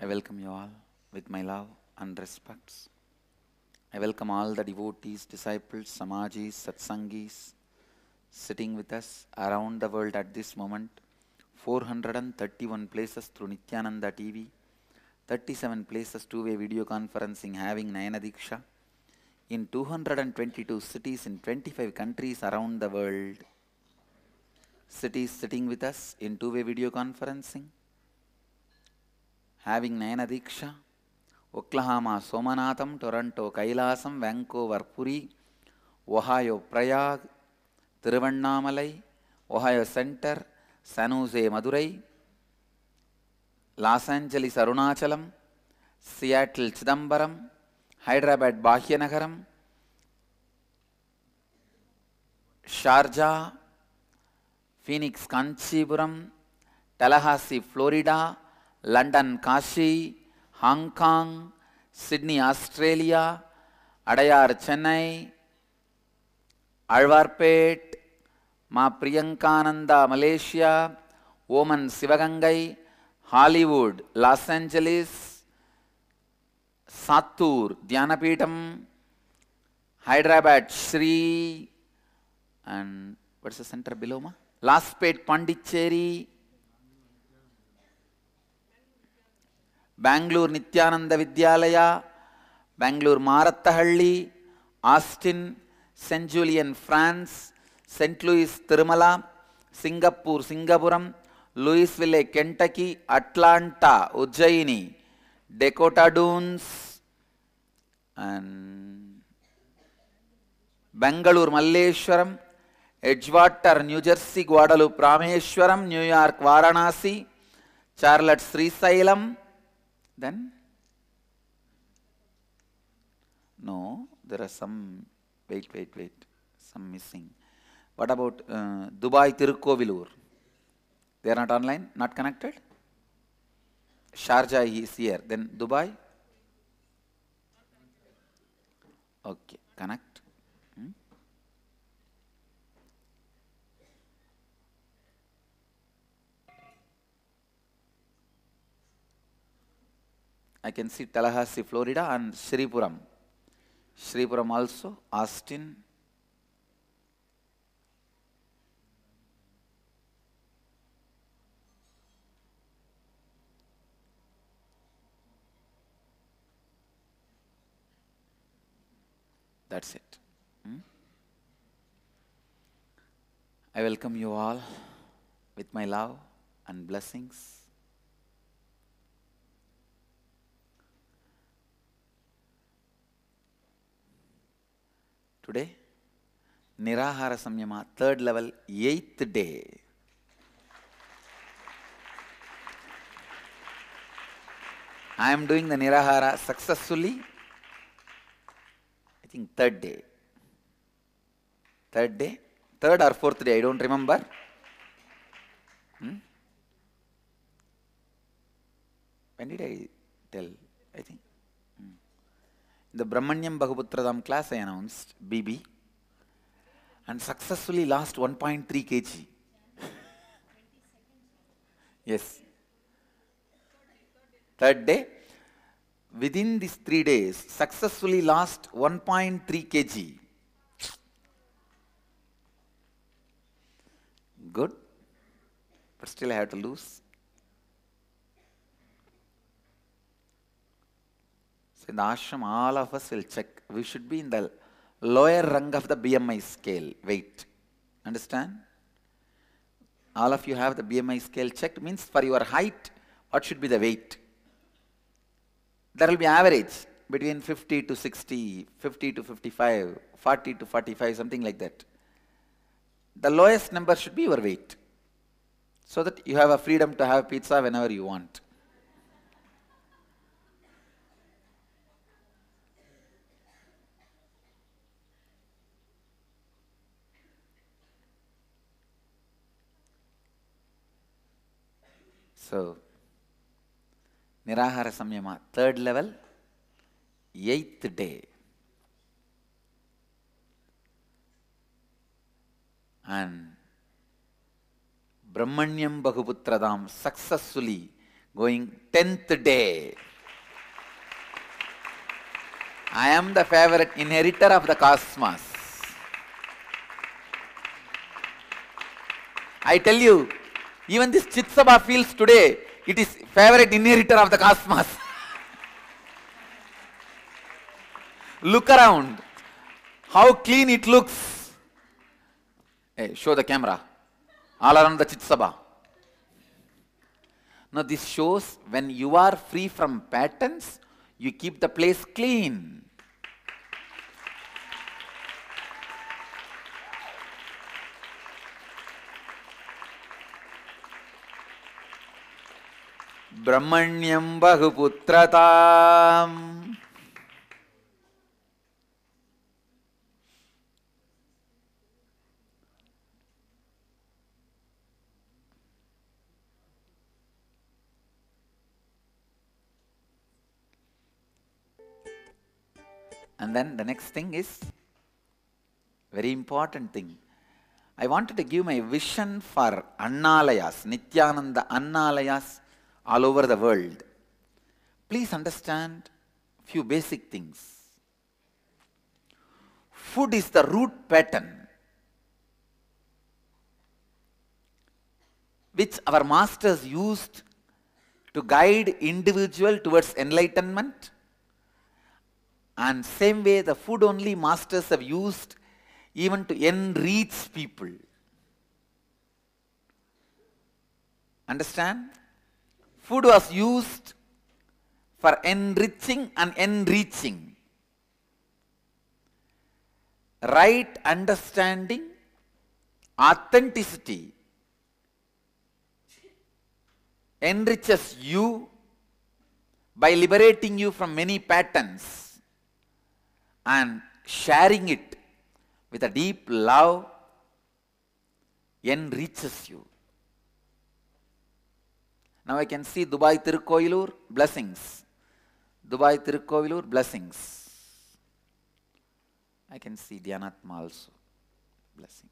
I welcome you all with my love and respects. I welcome all the devotees, disciples, samajis, satsangis sitting with us around the world at this moment. 431 places through Nityananda TV, 37 places two-way video conferencing having Nayana Diksha, in 222 cities in 25 countries around the world. Cities sitting with us in two-way video conferencing, having Nayana Diksha, Oklahoma, Somanatham, Toronto, Kailasam, Vancouver, Puri, Ohio, Prayag, Tiruvannamalai, Ohio Center, San Jose, Madurai, Los Angeles, Arunachalam, Seattle, Chidambaram, Hyderabad, Bhagyanagaram, Sharjah, Phoenix, Kanchipuram, Tallahassee, Florida, London, Kashi, Hong Kong, Sydney, Australia, Adayar, Chennai, Alvarpet, Ma Priyankananda, Malaysia, Oman, Sivagangai, Hollywood, Los Angeles, Sattur, Dhyanapeetham, Hyderabad, Sri, and what's the center below, ma? Laspet, Pondicherry, Bangalore, Nityananda Vidyalaya, Bangalore, Marattahalli, Austin, St. Julian, France, St. Louis, Tirumala, Singapore, Singapuram, Louisville, Kentucky, Atlanta, Ujjaini, Dakota Dunes, and Bangalore, Malleshwaram, Edgewater, New Jersey, Guadalupe, Rameshwaram, New York, Varanasi, Charlotte, Srisailam. Then? No, there are some, wait, some missing. What about Dubai, Tirukkovilur? They are not online, not connected? Sharjah is here. Then Dubai? Okay, connect. I can see Tallahassee, Florida, and Sripuram. Sripuram also, Austin. That's it. I welcome you all with my love and blessings. Today, Nirahara Samyama, third level, 8th day. I am doing the Nirahara successfully. I think third day. Third day? Third or fourth day, I don't remember. When did I tell? I think. In the Brahmanyam Bhagavutradam class I announced BB and successfully lost 1.3 kg. Yes. Third day, within these 3 days, successfully lost 1.3 kg. Good. But still I have to lose. In the ashram, all of us will check. We should be in the lower rung of the BMI scale, weight. Understand? All of you have the BMI scale checked. Means for your height, what should be the weight? There will be average between 50 to 60, 50 to 55, 40 to 45, something like that. The lowest number should be your weight. So that you have a freedom to have pizza whenever you want. So, Nirahara Samyama, third level, 8th day. And Brahmanyam Bhagavutradam successfully going 10th day. I am the favorite inheritor of the cosmos. I tell you, even this Chitsabha feels today, it is favorite inheritor of the cosmos. Look around, how clean it looks. Hey, show the camera. All around the Chitsabha. Now this shows when you are free from patterns, you keep the place clean. Brahmanyam Bahuputratam. And then the next thing is very important thing. I wanted to give my vision for Annalayas, Nityananda Annalayas all over the world. Please understand few basic things. Food is the root pattern which our masters used to guide individual towards enlightenment, and same way the food only masters have used even to enrich people. Understand? Food was used for enriching and enriching. Right understanding, authenticity enriches you by liberating you from many patterns and sharing it with a deep love enriches you. Now I can see Dubai Tirukkovilur, blessings. Dubai Tirukkovilur, blessings. I can see Dhyanatma also, blessings.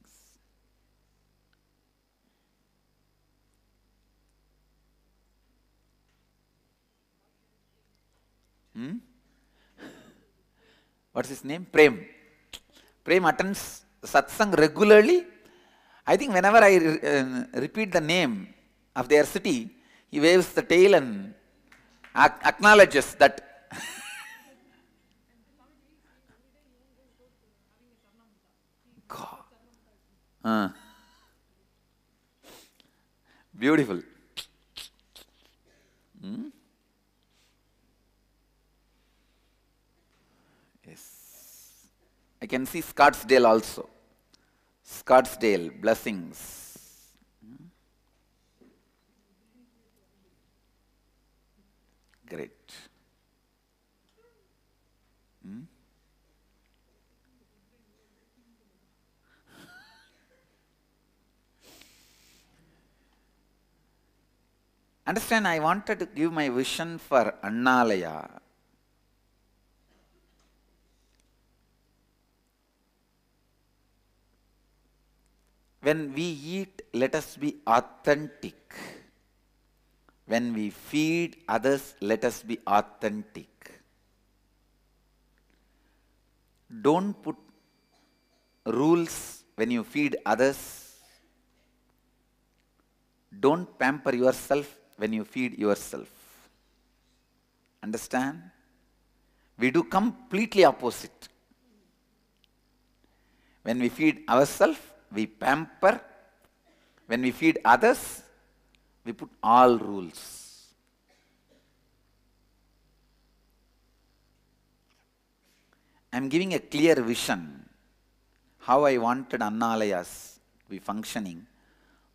What's his name? Prem. Prem attends satsang regularly. I think whenever I repeat the name of their city, he waves the tail and acknowledges that. God. Beautiful. Yes. I can see Scottsdale also. Scottsdale, blessings. Great. Understand, I wanted to give my vision for Annalaya. When we eat, let us be authentic. When we feed others, let us be authentic. Don't put rules when you feed others. Don't pamper yourself when you feed yourself. Understand? We do completely opposite. When we feed ourselves, we pamper. When we feed others, we put all rules. I am giving a clear vision how I wanted Annalayas to be functioning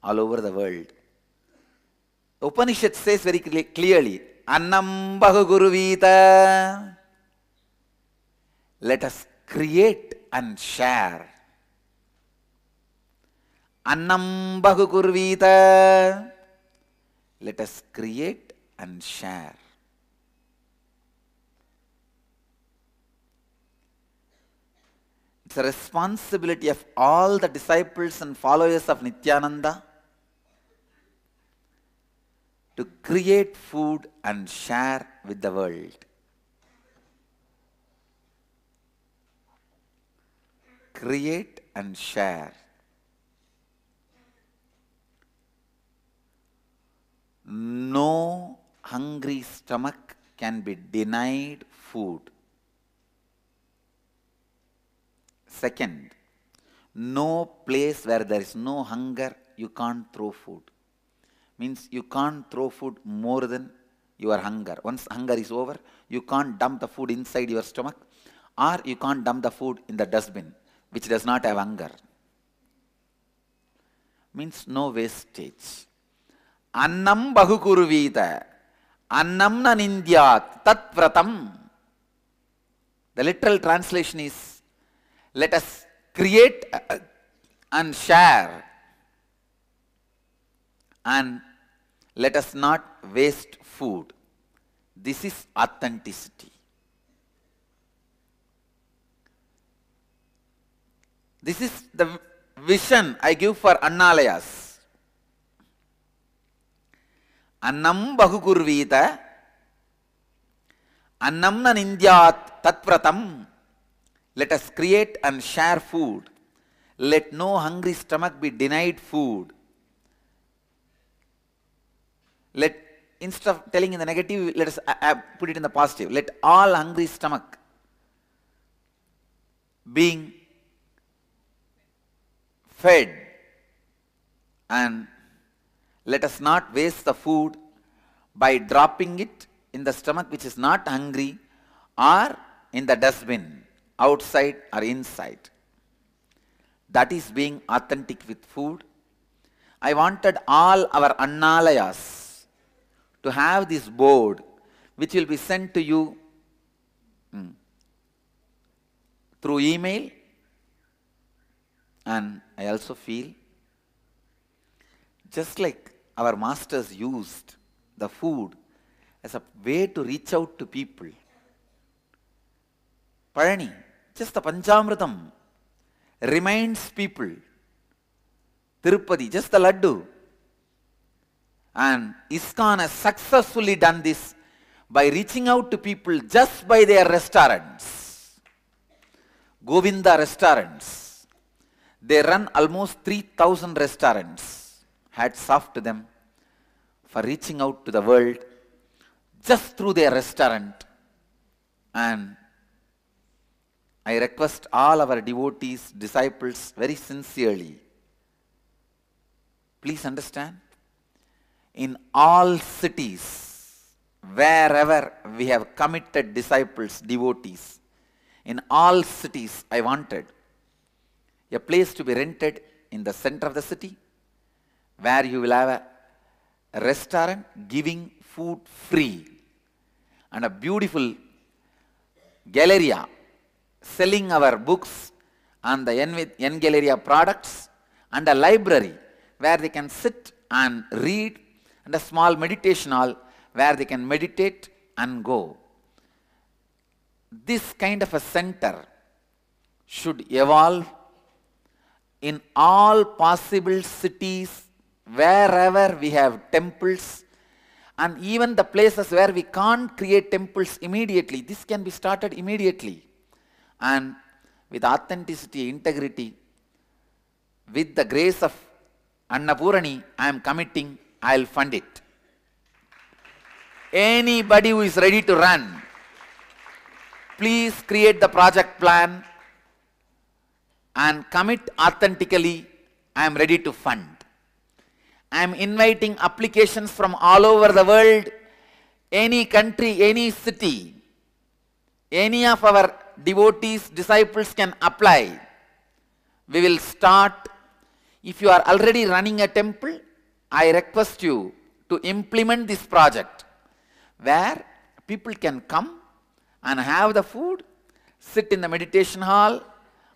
all over the world. Upanishad says very clearly, Annam Bahuguruvita. Let us create and share. Annam Bahuguruvita. Let us create and share. It's a responsibility of all the disciples and followers of Nityananda to create food and share with the world. Create and share. No hungry stomach can be denied food. Second, no place where there is no hunger, you can't throw food. Means you can't throw food more than your hunger. Once hunger is over, you can't dump the food inside your stomach, or you can't dump the food in the dustbin, which does not have hunger. Means no wastage. Annam bahukurvita, annam na nindyat, tat vratam. The literal translation is, let us create and share, and let us not waste food. This is authenticity. This is the vision I give for Annalayas. Annam bahukurvita, annam na nindyat tatpratam. Let us create and share food. Let no hungry stomach be denied food. Let, instead of telling in the negative, let us put it in the positive. Let all hungry stomach being fed, and let us not waste the food by dropping it in the stomach which is not hungry, or in the dustbin, outside or inside. That is being authentic with food. I wanted all our Annalayas to have this board, which will be sent to you through email. And I also feel, just like our masters used the food as a way to reach out to people. Palani, just the Panchamritam reminds people. Tirupati, just the Laddu. And ISKCON has successfully done this by reaching out to people just by their restaurants. Govinda restaurants. They run almost 3,000 restaurants. Hats off to them for reaching out to the world just through their restaurant. And I request all our devotees, disciples very sincerely, please understand, in all cities, wherever we have committed disciples, devotees, in all cities I wanted a place to be rented in the center of the city, where you will have a restaurant giving food free, and a beautiful galleria selling our books and the N Galleria products, and a library where they can sit and read, and a small meditation hall where they can meditate and go. This kind of a center should evolve in all possible cities, wherever we have temples, and even the places where we can't create temples immediately. This can be started immediately. And with authenticity, integrity, with the grace of Annapurani, I am committing, I will fund it. Anybody who is ready to run, please create the project plan and commit authentically. I am ready to fund. I am inviting applications from all over the world, any country, any city. Any of our devotees, disciples can apply. We will start. If you are already running a temple, I request you to implement this project, where people can come and have the food, sit in the meditation hall,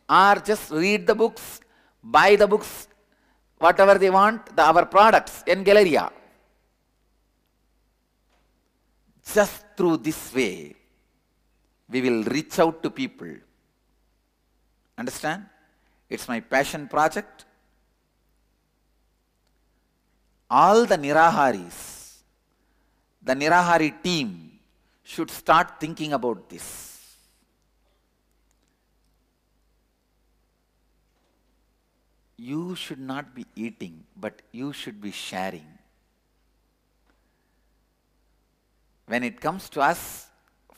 or just read the books, buy the books, whatever they want, our products in Galleria. Just through this way, we will reach out to people. Understand? It's my passion project. All the Niraharis the Nirahari team should start thinking about this. You should not be eating, but you should be sharing. When it comes to us,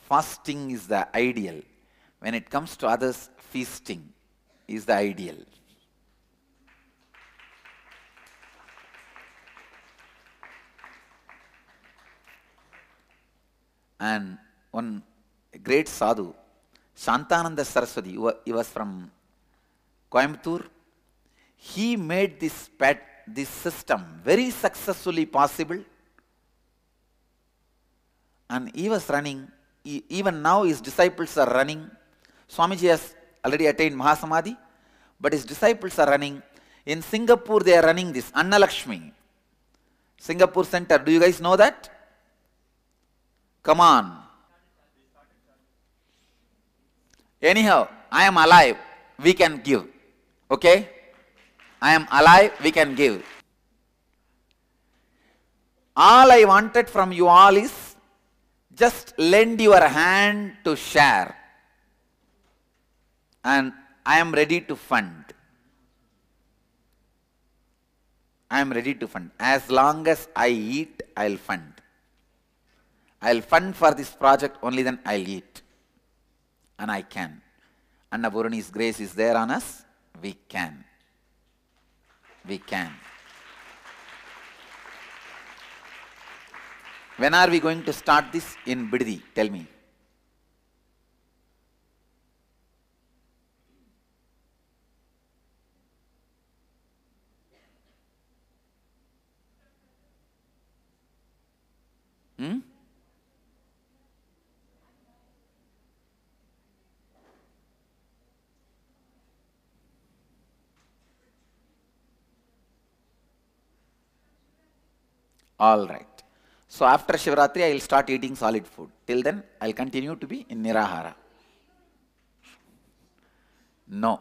fasting is the ideal. When it comes to others, feasting is the ideal. And one great sadhu, Shantananda Saraswati, he was from Coimbatore. He made this system very successfully possible. And he was running, even now his disciples are running. Swamiji has already attained Mahasamadhi, but his disciples are running. In Singapore, they are running this, Anna Lakshmi. Singapore Center, do you guys know that? Come on. Anyhow, I am alive, we can give. Okay? I am alive, we can give. All I wanted from you all is just lend your hand to share. And I am ready to fund. I am ready to fund. As long as I eat, I will fund. I will fund for this project, only then I will eat. And I can. Annapurani's grace is there on us. We can. We can. When are we going to start this in Biddi? Tell me. All right. So after Shivratri, I will start eating solid food. Till then, I will continue to be in Nirahara. No.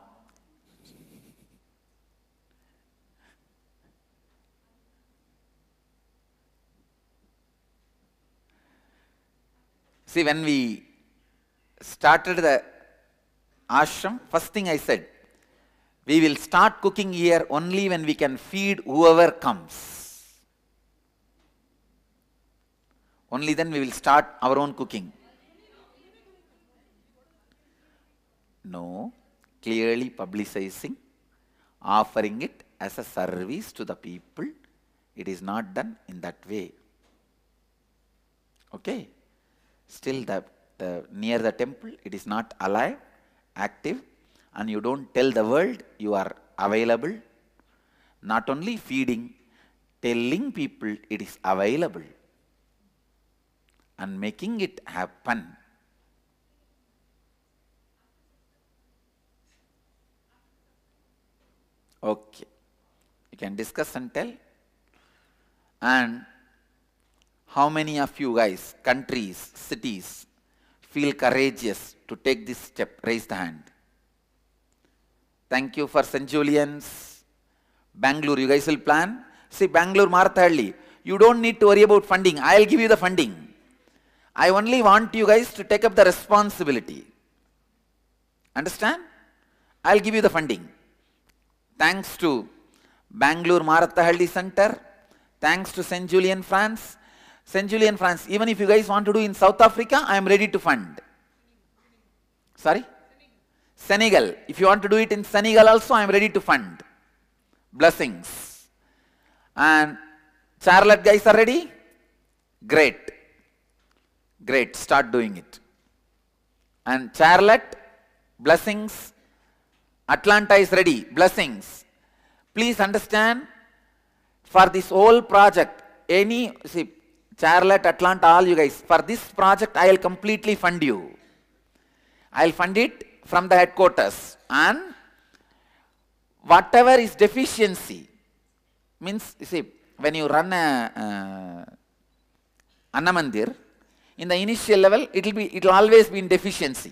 See, when we started the ashram, first thing I said, we will start cooking here only when we can feed whoever comes. Only then we will start our own cooking. No, clearly publicizing, offering it as a service to the people. It is not done in that way. Okay? Still near the temple, it is not alive, active, and you don't tell the world you are available. Not only feeding, telling people it is available. And making it happen. Okay. You can discuss and tell. And how many of you guys, countries, cities, feel courageous to take this step? Raise the hand. Thank you for St. Julian's. Bangalore, you guys will plan? See, Bangalore, Marathahalli, you don't need to worry about funding. I will give you the funding. I only want you guys to take up the responsibility. Understand? I'll give you the funding. Thanks to Bangalore Marathahalli Center. Thanks to St. Julian, France. St. Julian, France, even if you guys want to do in South Africa, I am ready to fund. Sorry? Senegal. If you want to do it in Senegal also, I am ready to fund. Blessings. And Charlotte guys are ready? Great. Great, start doing it. And Charlotte, blessings. Atlanta is ready, blessings. Please understand, for this whole project, Charlotte, Atlanta, all you guys, for this project, I will completely fund you. I will fund it from the headquarters. And whatever is deficiency, means, when you run a Annamandir, in the initial level, it will always be in deficiency.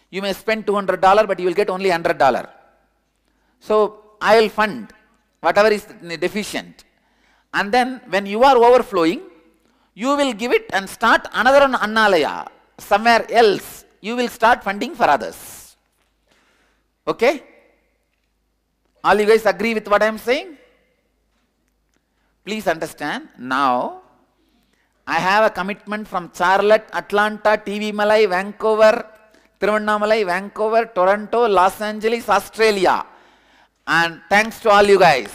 You may spend $200, but you will get only $100. So I will fund whatever is deficient. And then when you are overflowing, You will give it and start another Annalaya somewhere else. You will start funding for others. Okay? All you guys agree with what I am saying? Please understand, now I have a commitment from Charlotte, Atlanta, TV Malay, Vancouver, Tiruvannamalai, Vancouver, Toronto, Los Angeles, Australia. And thanks to all you guys.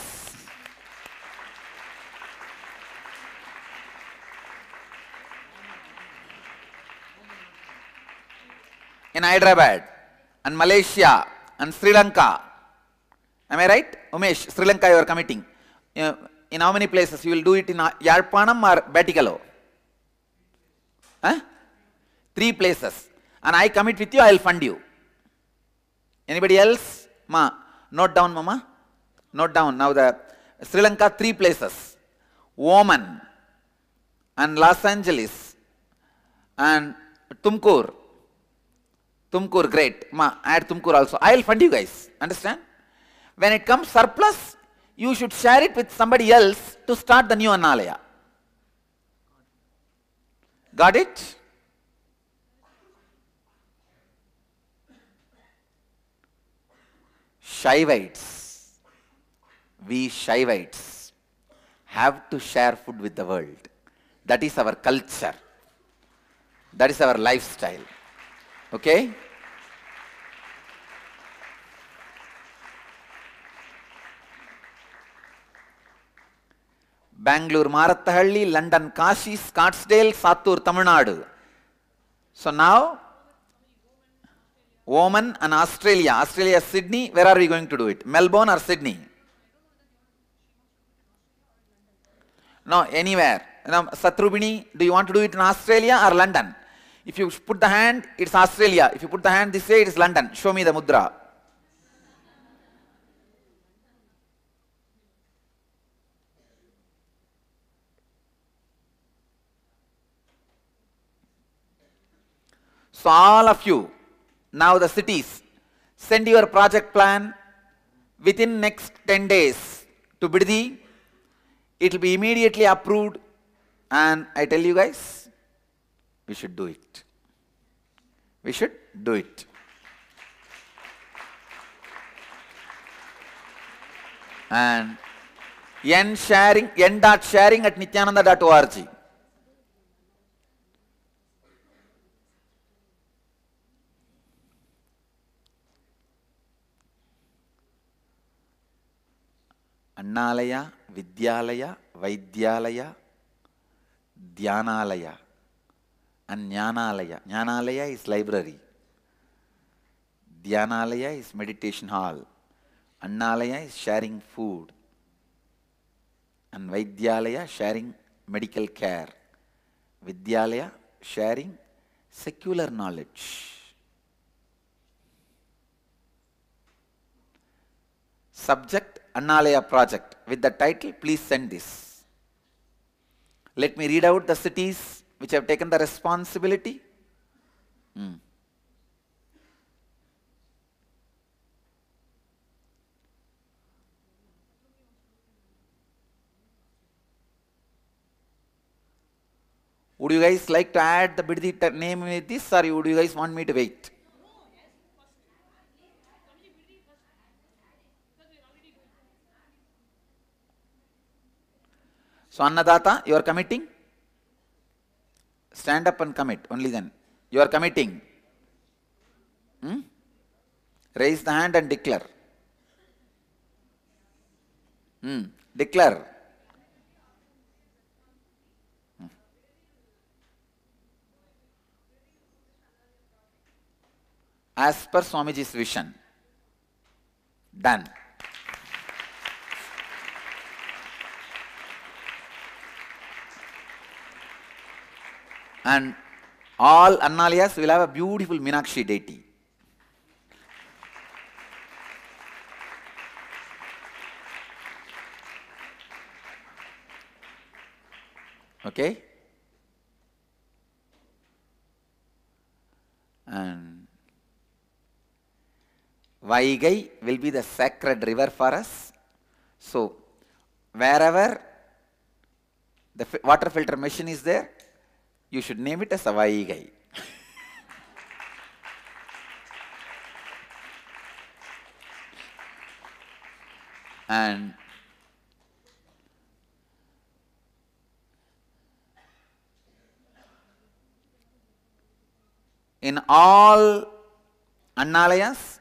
In Hyderabad, and Malaysia, and Sri Lanka. Am I right? Umesh, Sri Lanka you are committing. In how many places? You will do it in Yarpanam or Batikalo? Huh? 3 places. And I commit with you, I will fund you. Anybody else? Ma, note down, Mama. Note down. Now the Sri Lanka 3 places. Oman, and Los Angeles, and Tumkur. Tumkur, great. Ma, add Tumkur also. I will fund you guys. Understand? When it comes surplus, you should share it with somebody else to start the new Annalaya. Got it? Shaivites, we Shaivites have to share food with the world. That is our culture. That is our lifestyle. Okay? Bangalore, Marathahalli, London, Kashi, Scottsdale, Sattur, Tamil Nadu. So now, Oman and Australia. Australia, Sydney. Where are we going to do it? Melbourne or Sydney? No, anywhere. Now, Satrubini, do you want to do it in Australia or London? If you put the hand, it's Australia. If you put the hand this way, it's London. Show me the mudra. So all of you, now the cities, send your project plan within next 10 days to Biddi. It will be immediately approved, and I tell you guys, we should do it. We should do it. And n.sharing at nityananda.org. Annalaya, Vidyalaya, Vaidyalaya, Dhyanalaya, and Jnanalaya. Jnanalaya is library. Dhyanalaya is meditation hall. Annalaya is sharing food. And Vaidyalaya sharing medical care. Vidyalaya sharing secular knowledge. Subject Annalaya project. With the title, please send this. Let me read out the cities which have taken the responsibility. Would you guys like to add the Biddi name with this, or would you guys want me to wait? So Annadata, you are committing? Stand up and commit, only then. You are committing. Raise the hand and declare. Declare. As per Swamiji's vision. Done. And all Annalayas will have a beautiful Meenakshi deity. Okay? And Vaigai will be the sacred river for us. So, wherever The water filter machine is there. You should name it as Savaigai. And in all Annalayas,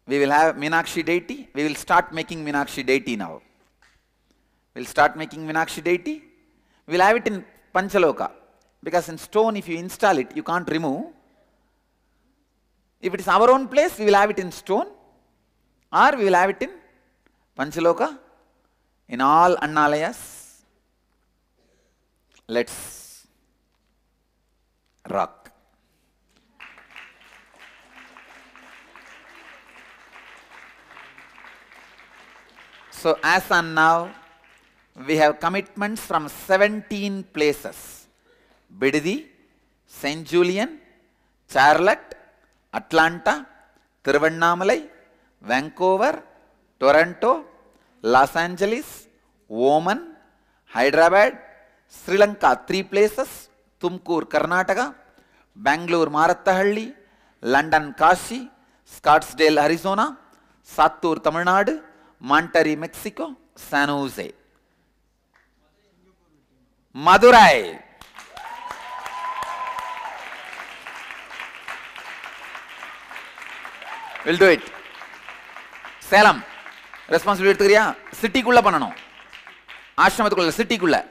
we will have Meenakshi deity. We will start making Meenakshi deity now. We will start making Meenakshi deity. We will have it in Panchaloka. Because in stone, if you install it, you can't remove. If it is our own place, we will have it in stone. Or we will have it in Panchaloka. In all Annalayas. Let's rock. So as on now, we have commitments from 17 places. Bidadi, St. Julian, Charlotte, Atlanta, Thiruvannamalai, Vancouver, Toronto, Los Angeles, Oman, Hyderabad, Sri Lanka, 3 places, Tumkur, Karnataka, Bangalore, Marattahalli, London, Kashi, Scottsdale, Arizona, Sattur, Tamil Nadu, Monterrey, Mexico, San Jose, Madurai, we'll do it. Salem, responsibility city kulla panano. Ashramatukulla, city kulla.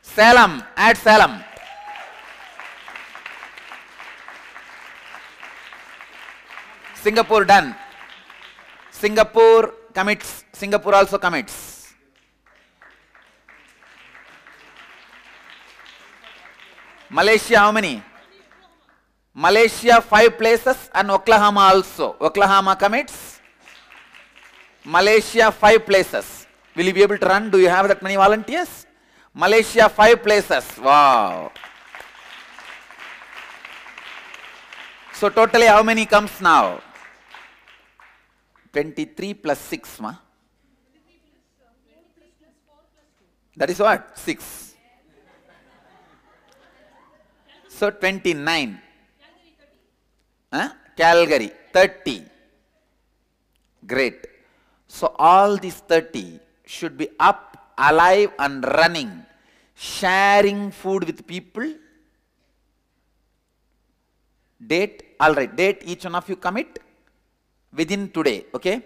Salem, add Salem. Singapore done. Singapore commits. Singapore also commits. Malaysia how many? Malaysia 5 places and Oklahoma also. Oklahoma commits. Malaysia 5 places. Will you be able to run? Do you have that many volunteers? Malaysia 5 places. Wow. So totally how many comes now? 23 plus 6, ma? That is what? 6. So 29. Calgary, 30. Great. So all these 30 should be up, alive and running, sharing food with people. Date, alright, date each one of you commit within today, okay?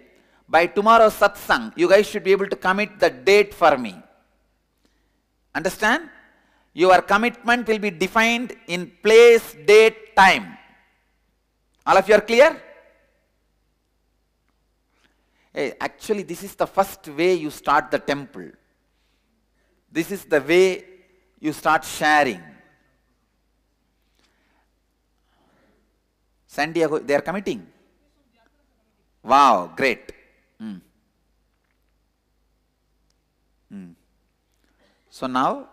By tomorrow's satsang, you guys should be able to commit the date for me. Understand? Your commitment will be defined in place, date, time. All of you are clear? Hey, actually, this is the first way you start the temple. This is the way you start sharing. San Diego, they are committing. Wow, great. So now,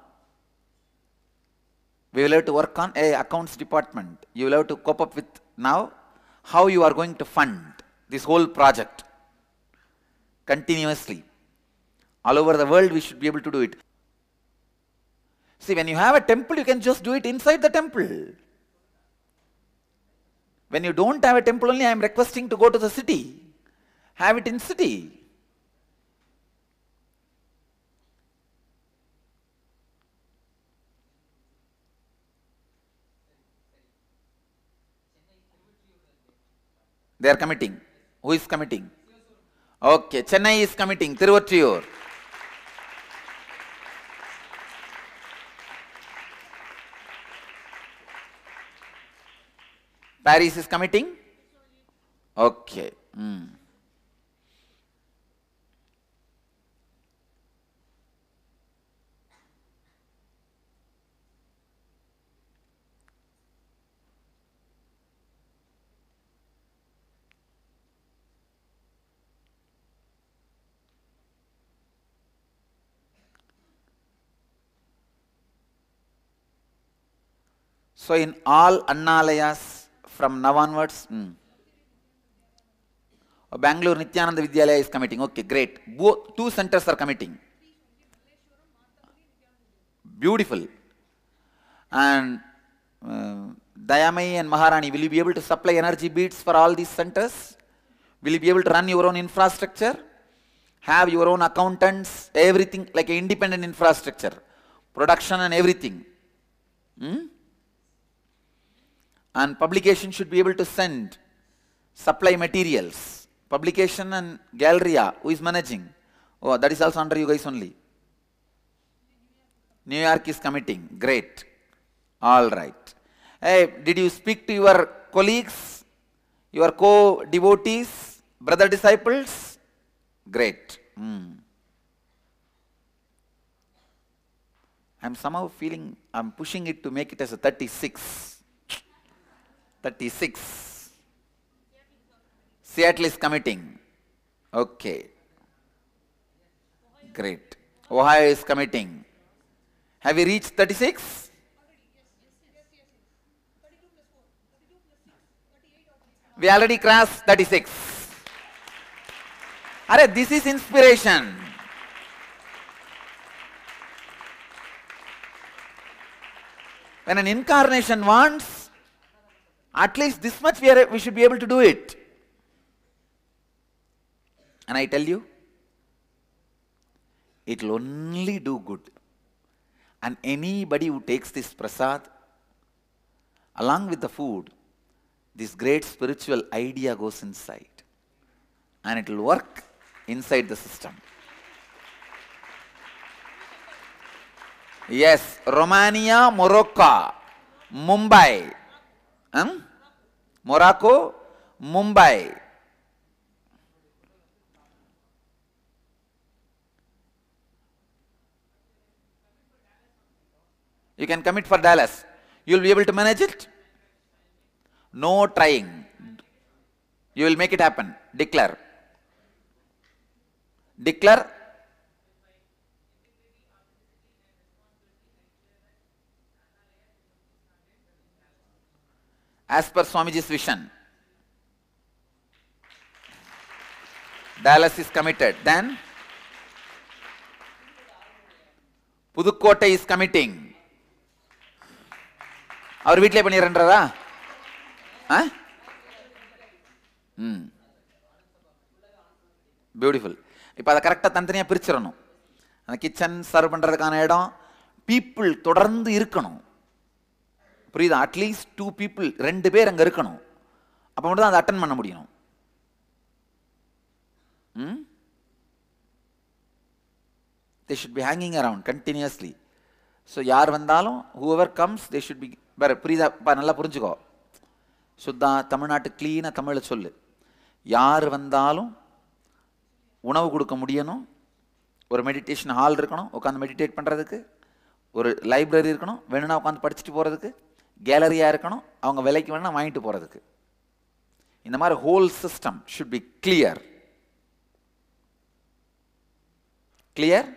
we will have to work on accounts department. You will have to cope up with now how you are going to fund this whole project continuously. All over the world, we should be able to do it. See, when you have a temple, you can just do it inside the temple. When you don't have a temple only, I am requesting to go to the city. Have it in city. They are committing. Who is committing? Okay, Chennai is committing. Tiruvattiur. Paris is committing? Okay. So in all Annalayas from now onwards, Bangalore Nityananda Vidyalaya is committing. Okay, great. Both 2 centers are committing. Beautiful. And Dayamai and Maharani, will you be able to supply energy beads for all these centers? Will you be able to run your own infrastructure? Have your own accountants, everything like an independent infrastructure, production and everything. And publication should be able to send, supply materials. Publication and Galleria, who is managing? Oh, that is also under you guys only. New York is committing. Great. All right. Hey, did you speak to your colleagues, your co-devotees, brother disciples? Great. I'm somehow feeling, I'm pushing it to make it as a 36. 36. Seattle is committing. Okay. Great. Ohio is committing. Have we reached 36? We already crossed 36. Arey, this is inspiration. When an incarnation wants, at least this much we should be able to do it. And I tell you, it will only do good. And anybody who takes this prasad, along with the food, this great spiritual idea goes inside. And it will work inside the system. Yes, Romania, Morocco, Mumbai. Morocco, Mumbai. You can commit for Dallas. You will be able to manage it? No trying. You will make it happen. Declare. Declare. As per Swamiji's vision. Dallas is committed. Then Pudukkottai is committing. அவர் வீட்டிலே பண்ணிடுறா? Beautiful. இப்போ அதை கரெக்டாக தனித்தனியாக பிரிச்சிடணும். அந்த kitchen serve பண்ணுறதுக்கான இடம், people தொடர்ந்து இருக்கணும். புரியுதா? அட்லீஸ்ட் 2 people, 2 பேர் அங்கே இருக்கணும். அப்போ மட்டும் தான் அதை அட்டன் பண்ண முடியும். They should be hanging around continuously. So யார் வந்தாலும், whoever comes, they should be, புரியுதா? நல்லா புரிஞ்சுக்கோ. சுத்தா தமிழ்நாட்டு கிளீனாக தமிழில் சொல்லு. யார் வந்தாலும் உணவு கொடுக்க முடியணும். ஒரு மெடிடேஷன் ஹால் இருக்கணும், உட்காந்து மெடிடேட் பண்ணுறதுக்கு. ஒரு லைப்ரரி இருக்கணும், வேணும்னா உட்காந்து படிச்சுட்டு போகிறதுக்கு. கேலரியாக இருக்கணும், அவங்க விலைக்கு வேணும்னா வாங்கிட்டு போகிறதுக்கு. இந்த மாதிரி whole system should be clear. Clear?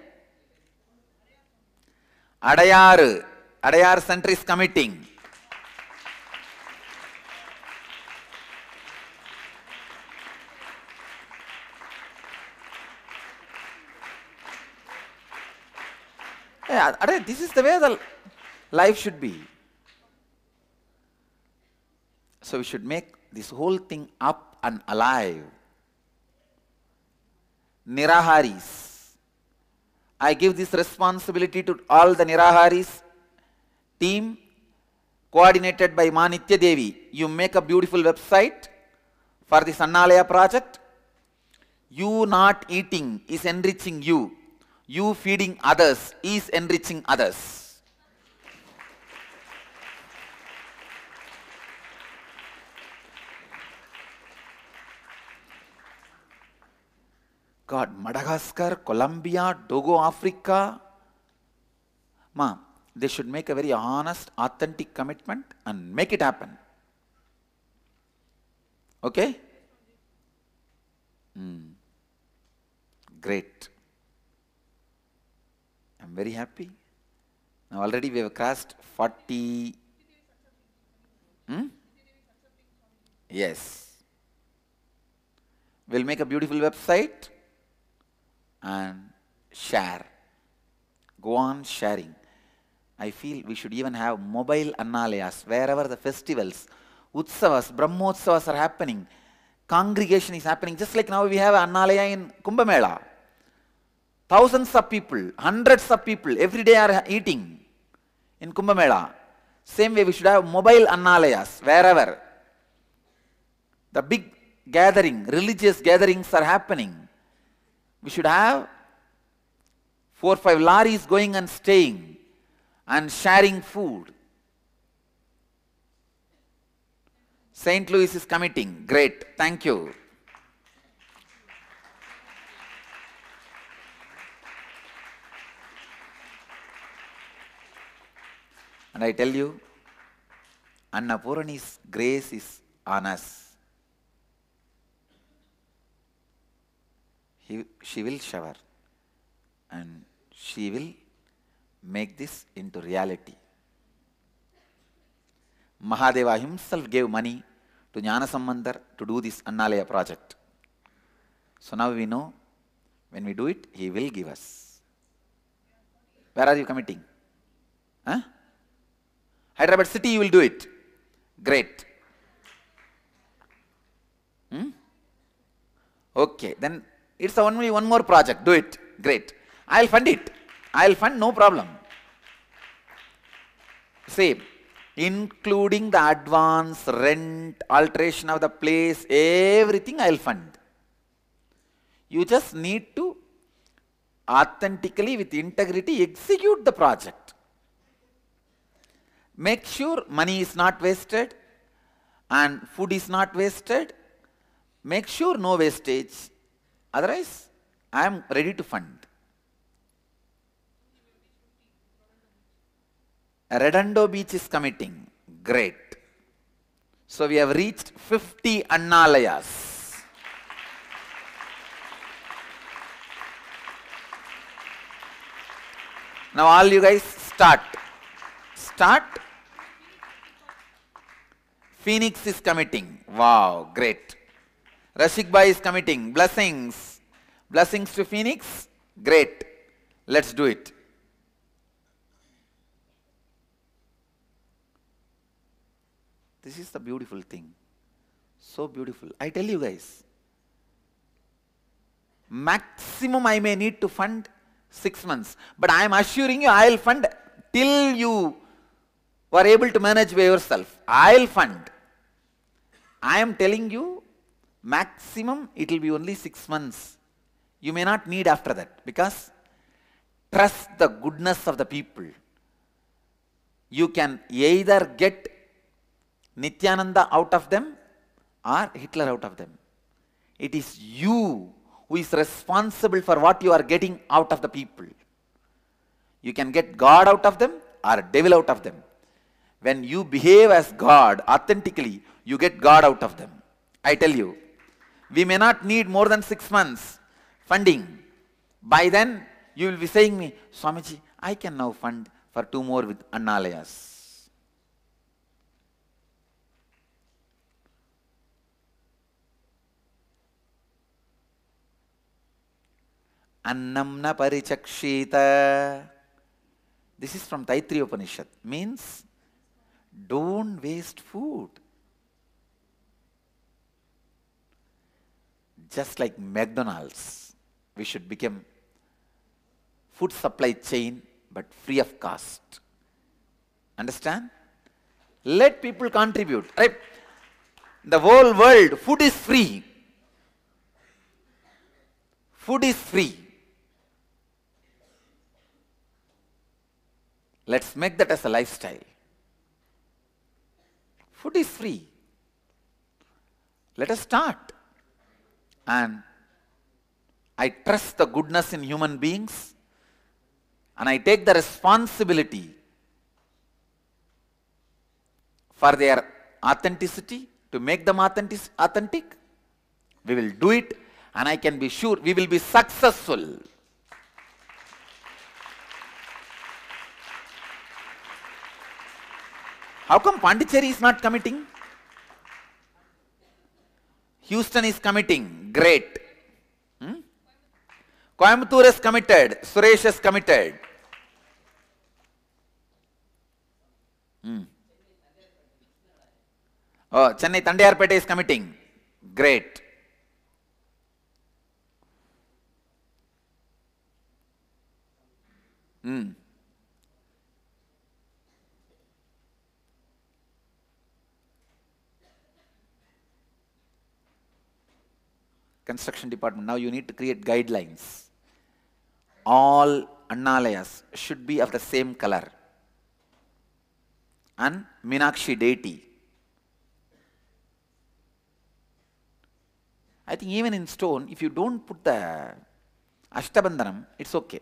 Adayar center is committing. Yeah, this is the way the life should be. So we should make this whole thing up and alive. Niraharis. I give this responsibility to all the Niraharis team, coordinated by Ma Nitya Devi. You make a beautiful website for this Annalaya project. You not eating is enriching you. You feeding others is enriching others. God, Madagascar, Colombia, Togo, Africa. Ma, they should make a very honest, authentic commitment and make it happen. Okay? Great. I'm very happy. Now already we have crossed 40. Yes. We'll make a beautiful website and share. Go on sharing. I feel we should even have mobile Annalayas wherever the festivals, Utsavas, Brahmotsavas are happening. Congregation is happening. Just like now we have Annalaya in Kumbh Mela. Thousands of people, hundreds of people every day are eating in Kumbh Mela. Same way we should have mobile Annalayas wherever the big gathering, religious gatherings are happening. We should have 4 or 5 lorries going and staying and sharing food. St. Louis is committing. Great. Thank you. And I tell you, Annapurani's grace is on us. She will shower and she will make this into reality. Mahadeva himself gave money to Jnanasambandar to do this Annalaya project. So now we know when we do it, he will give us. Where are you committing? Huh? Hyderabad city, you will do it. Great. Okay, then it's only one more project. Do it. Great. I'll fund it. I'll fund, no problem. Say, including the advance, rent, alteration of the place, everything I'll fund. You just need to authentically, with integrity, execute the project. Make sure money is not wasted and food is not wasted. Make sure no wastage. Otherwise, I am ready to fund. Redondo Beach is committing. Great. So we have reached 50 Annalayas. Now all you guys start. Start. Phoenix is committing. Wow, great. Rashik Bhai is committing. Blessings. Blessings to Phoenix. Great. Let's do it. This is the beautiful thing. So beautiful. I tell you guys, maximum I may need to fund 6 months. But I am assuring you, I will fund till you are able to manage by yourself. I will fund. I am telling you, maximum it will be only 6 months. You may not need after that, because trust the goodness of the people. You can either get Nityananda out of them or Hitler out of them. It is you who is responsible for what you are getting out of the people. You can get God out of them or devil out of them. When you behave as God authentically, you get God out of them. I tell you, we may not need more than 6 months funding. By then, you will be saying me, Swamiji, I can now fund for 2 more with Annalayas. Annamna parichakshita. This is from Taittiriya Upanishad. Means, don't waste food. Just like McDonald's, we should become food supply chain, but free of cost. Understand? Let people contribute. Right? The whole world, food is free. Food is free. Let's make that as a lifestyle. Food is free. Let us start. And I trust the goodness in human beings, and I take the responsibility for their authenticity, to make them authentic. We will do it, and I can be sure we will be successful. How come Pondicherry is not committing? Houston is committing. Great. Coimbatore is committed. Suresh is committed. Oh, Chennai Tandiyarpete is committing. Great. Construction department. Now you need to create guidelines. All Annalayas should be of the same color. And Meenakshi deity. I think even in stone, if you don't put the Ashtabandhanam, it's okay.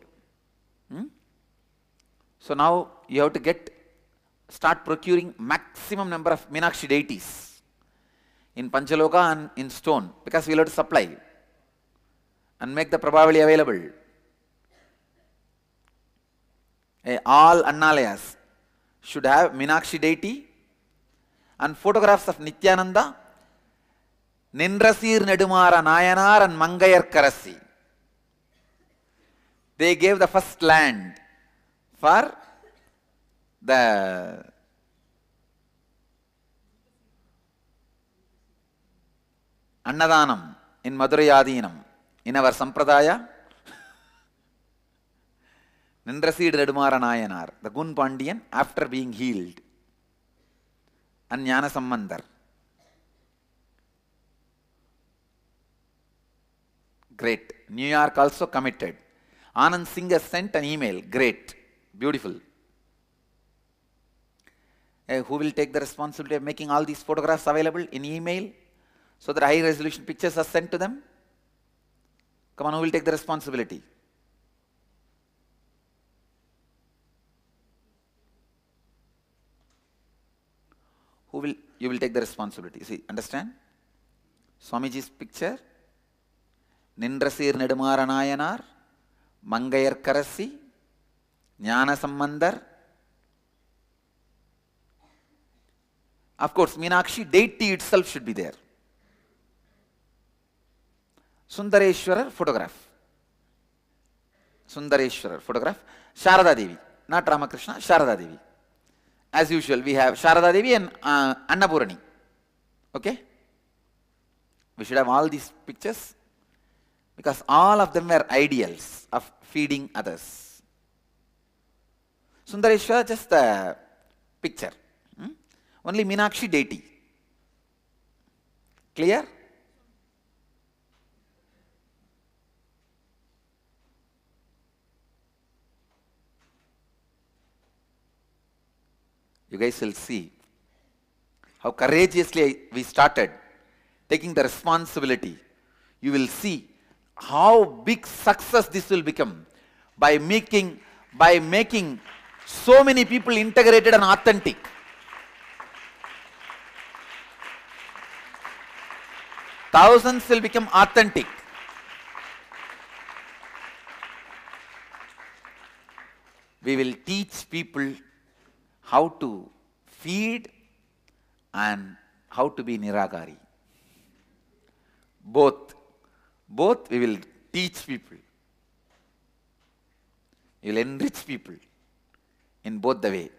So now you have to start procuring maximum number of Meenakshi deities in Panchaloka and in stone, because we will have to supply and make the Prabhavali available. All Annalayas should have Meenakshi deity and photographs of Nityananda, Nindrasir Nedumara Nayanar and Mangayar Karasi. They gave the first land for the Annadanam in Madurayadinam. In our Sampradaya, Nindrasir Nedumara Nayanar, the Gun Pandian, after being healed, and Jnana Sambandar. Great. New York also committed. Anand Singh has sent an email. Great. Beautiful. Who will take the responsibility of making all these photographs available in email so that high resolution pictures are sent to them? Come on, who will take the responsibility? You will take the responsibility. See, understand? Swamiji's picture, Nindrasir Nedumara Nayanar, Mangayar Karasi, Jnana Sambandar. Of course, Meenakshi deity itself should be there. Sundareshwarar photograph. Sundareshwarar photograph. Sharada Devi, not Ramakrishna, Sharada Devi. As usual, we have Sharada Devi and Annapurani. Okay? We should have all these pictures because all of them were ideals of feeding others. Sundareshwar, just the picture. Only Meenakshi deity. Clear? You guys will see how courageously we started taking the responsibility. You will see how big success this will become by making so many people integrated and authentic. Thousands will become authentic. We will teach people how to feed and how to be Niragari. Both we will teach people. We will enrich people in both the way.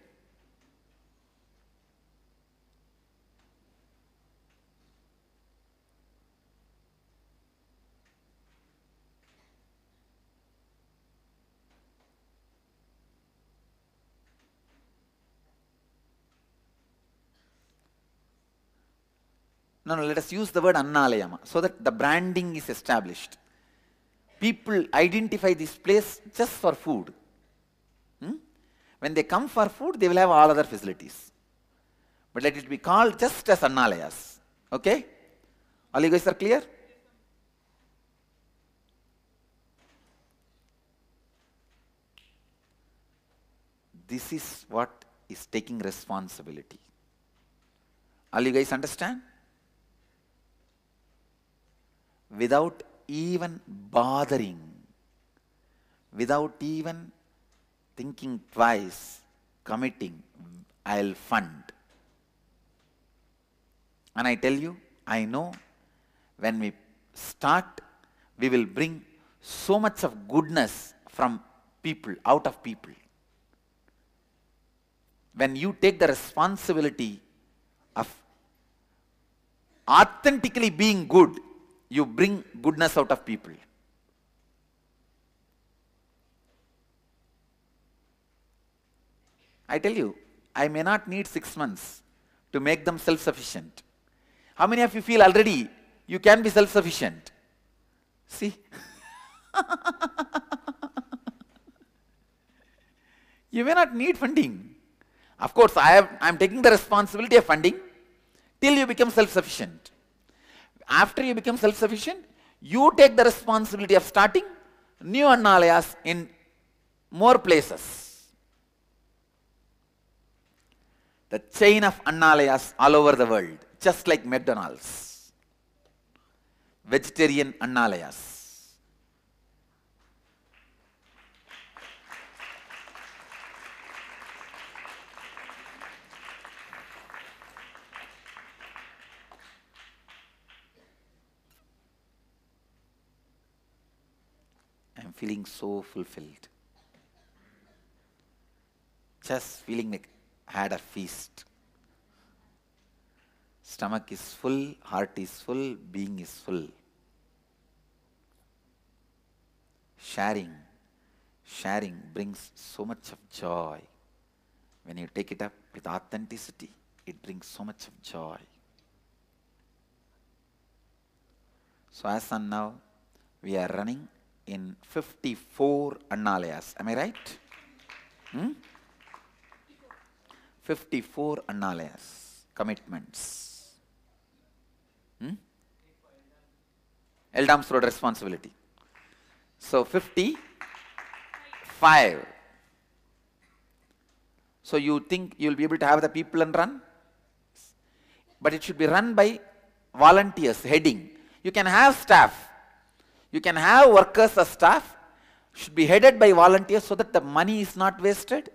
No, let us use the word Annalayama so that the branding is established. People identify this place just for food. When they come for food, they will have all other facilities. But let it be called just as Annalayas. Okay? All you guys are clear? This is what is taking responsibility. All you guys understand? Without even bothering, without even thinking twice, committing, I'll fund. And I tell you, I know when we start, we will bring so much of goodness from people, out of people. When you take the responsibility of authentically being good, you bring goodness out of people. I tell you, I may not need 6 months to make them self-sufficient. How many of you feel already you can be self-sufficient? See? You may not need funding. Of course, I am taking the responsibility of funding till you become self-sufficient. After you become self-sufficient, you take the responsibility of starting new Annalayas in more places. The chain of Annalayas all over the world, just like McDonald's. Vegetarian Annalayas. I am feeling so fulfilled. Just feeling like I had a feast. Stomach is full, heart is full, being is full. Sharing brings so much of joy. When you take it up with authenticity, it brings so much of joy. So as on now, we are running in 54 Annalayas. Am I right? 54 Annalayas, commitments. Eldam's Road responsibility. So 55. So you think you'll be able to have the people and run? But it should be run by volunteers, heading. You can have staff. You can have workers as staff. Should be headed by volunteers so that the money is not wasted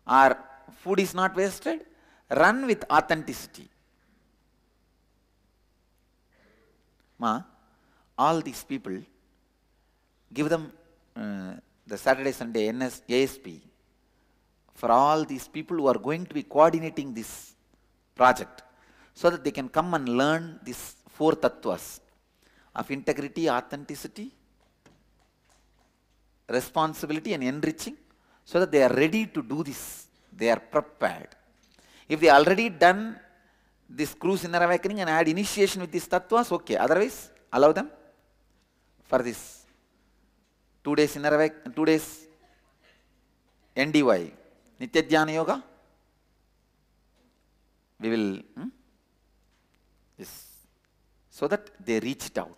or food is not wasted. Run with authenticity. Ma, all these people, give them the Saturday, Sunday ASP for all these people who are going to be coordinating this project so that they can come and learn these 4 tattvas of integrity, authenticity, responsibility and enriching so that they are ready to do this. They are prepared. If they already done this cruise inner awakening and had initiation with these tattvas, okay. Otherwise, allow them for this 2 days inner awakening, 2 days NDY, Nitya Dhyana Yoga. We will, yes, so that they reached out.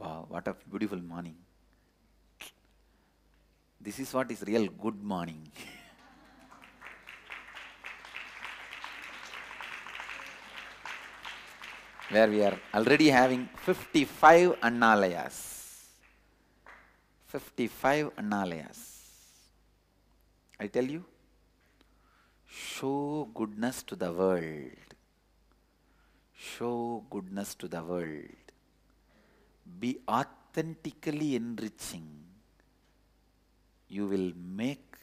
Wow, what a beautiful morning. This is what is real good morning. Where we are already having 55 Annalayas. 55 Annalayas. I tell you, show goodness to the world. Show goodness to the world. Be authentically enriching. You will make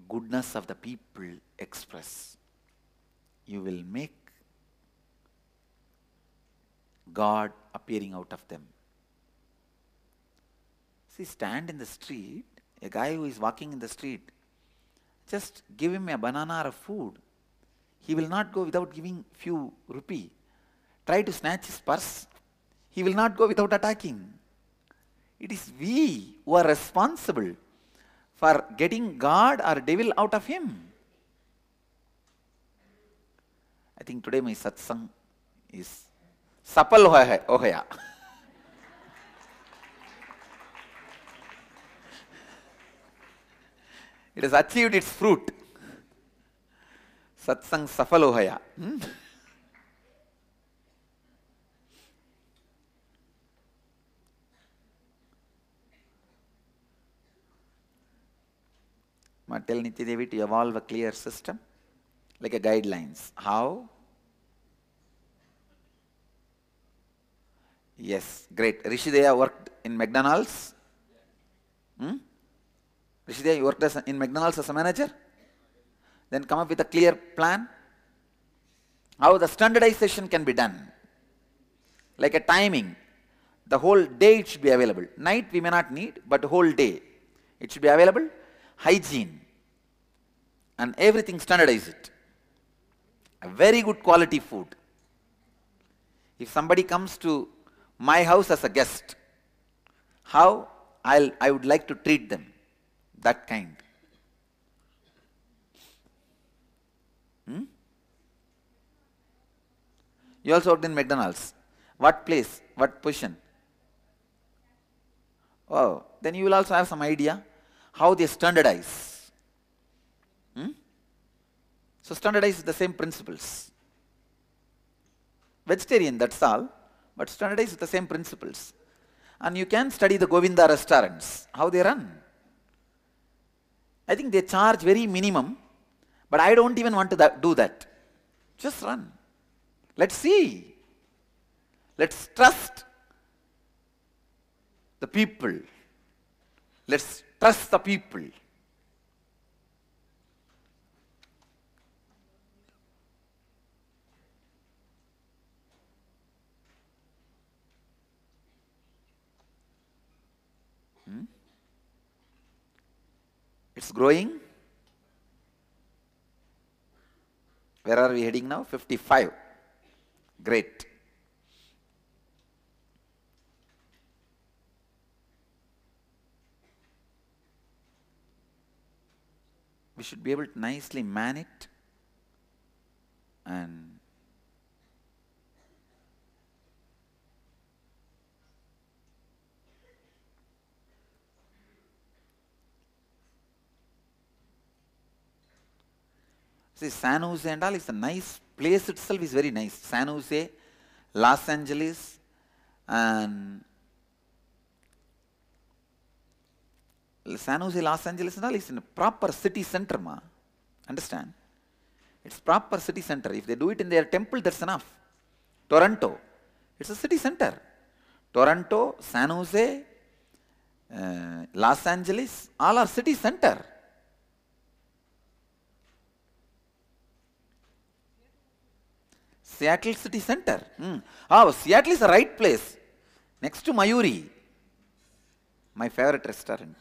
goodness of the people express. You will make God appearing out of them. See, stand in the street, a guy who is walking in the street, just give him a banana or a food. He will not go without giving few rupee. Try to snatch his purse. He will not go without attacking. It is we who are responsible for getting God or devil out of him. I think today my satsang is Sapal Ohaya. It has achieved its fruit. Satsang Safal Ohaya. Tell Nitya Devi to evolve a clear system, like a guidelines. How? Yes, great. Rishideya worked in McDonald's. Rishideya, you worked in McDonald's as a manager? Then come up with a clear plan. How the standardization can be done. Like a timing. The whole day it should be available. Night we may not need, but whole day. It should be available. Hygiene. And everything standardize it. A very good quality food. If somebody comes to my house as a guest, how I would like to treat them. That kind. You also worked in McDonald's. What place? What position? Oh, then you will also have some idea how they standardize. So standardize the same principles. Vegetarian, that's all, but standardize the same principles. And you can study the Govinda restaurants, how they run. I think they charge very minimum, but I don't even want to do that. Just run. Let's see. Let's trust the people. Let's trust the people. It's growing. Where are we heading now? 55. Great. We should be able to nicely man it and see, San Jose and all is a nice place itself is very nice. San Jose, Los Angeles, and San Jose, Los Angeles and all is in a proper city center, ma. Understand? It's proper city center. If they do it in their temple, that's enough. Toronto, it's a city center. Toronto, San Jose, Los Angeles, all are city center. Seattle city center. Oh, Seattle is the right place. Next to Mayuri. My favorite restaurant.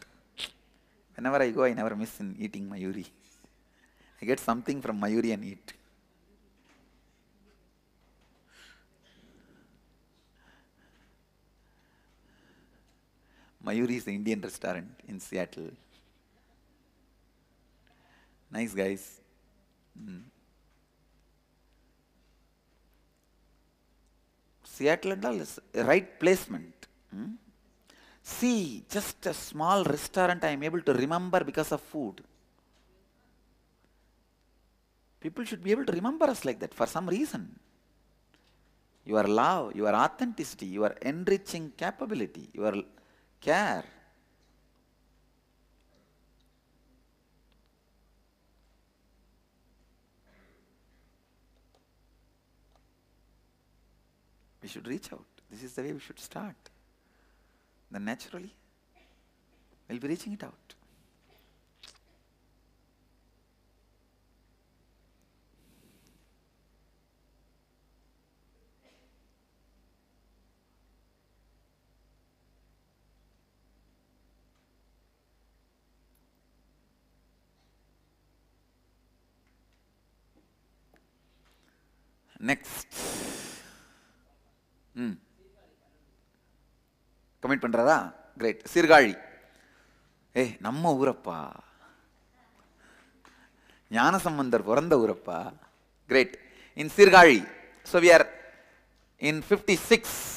Whenever I go, I never miss in eating Mayuri. I get something from Mayuri and eat. Mayuri is the Indian restaurant in Seattle. Nice guys. Seattle and all is right placement. See, just a small restaurant I am able to remember because of food. People should be able to remember us like that for some reason. Your love, your authenticity, your enriching capability, your care. We should reach out. This is the way we should start. Then naturally, we'll be reaching it out. Next. Comment பண்றதா? Great. Sirkazhi. நம்ம ஊரப்பா. ஞானசம்பந்தர் பிறந்த ஊரப்பா. Great. In Sirgali. So we are in 56.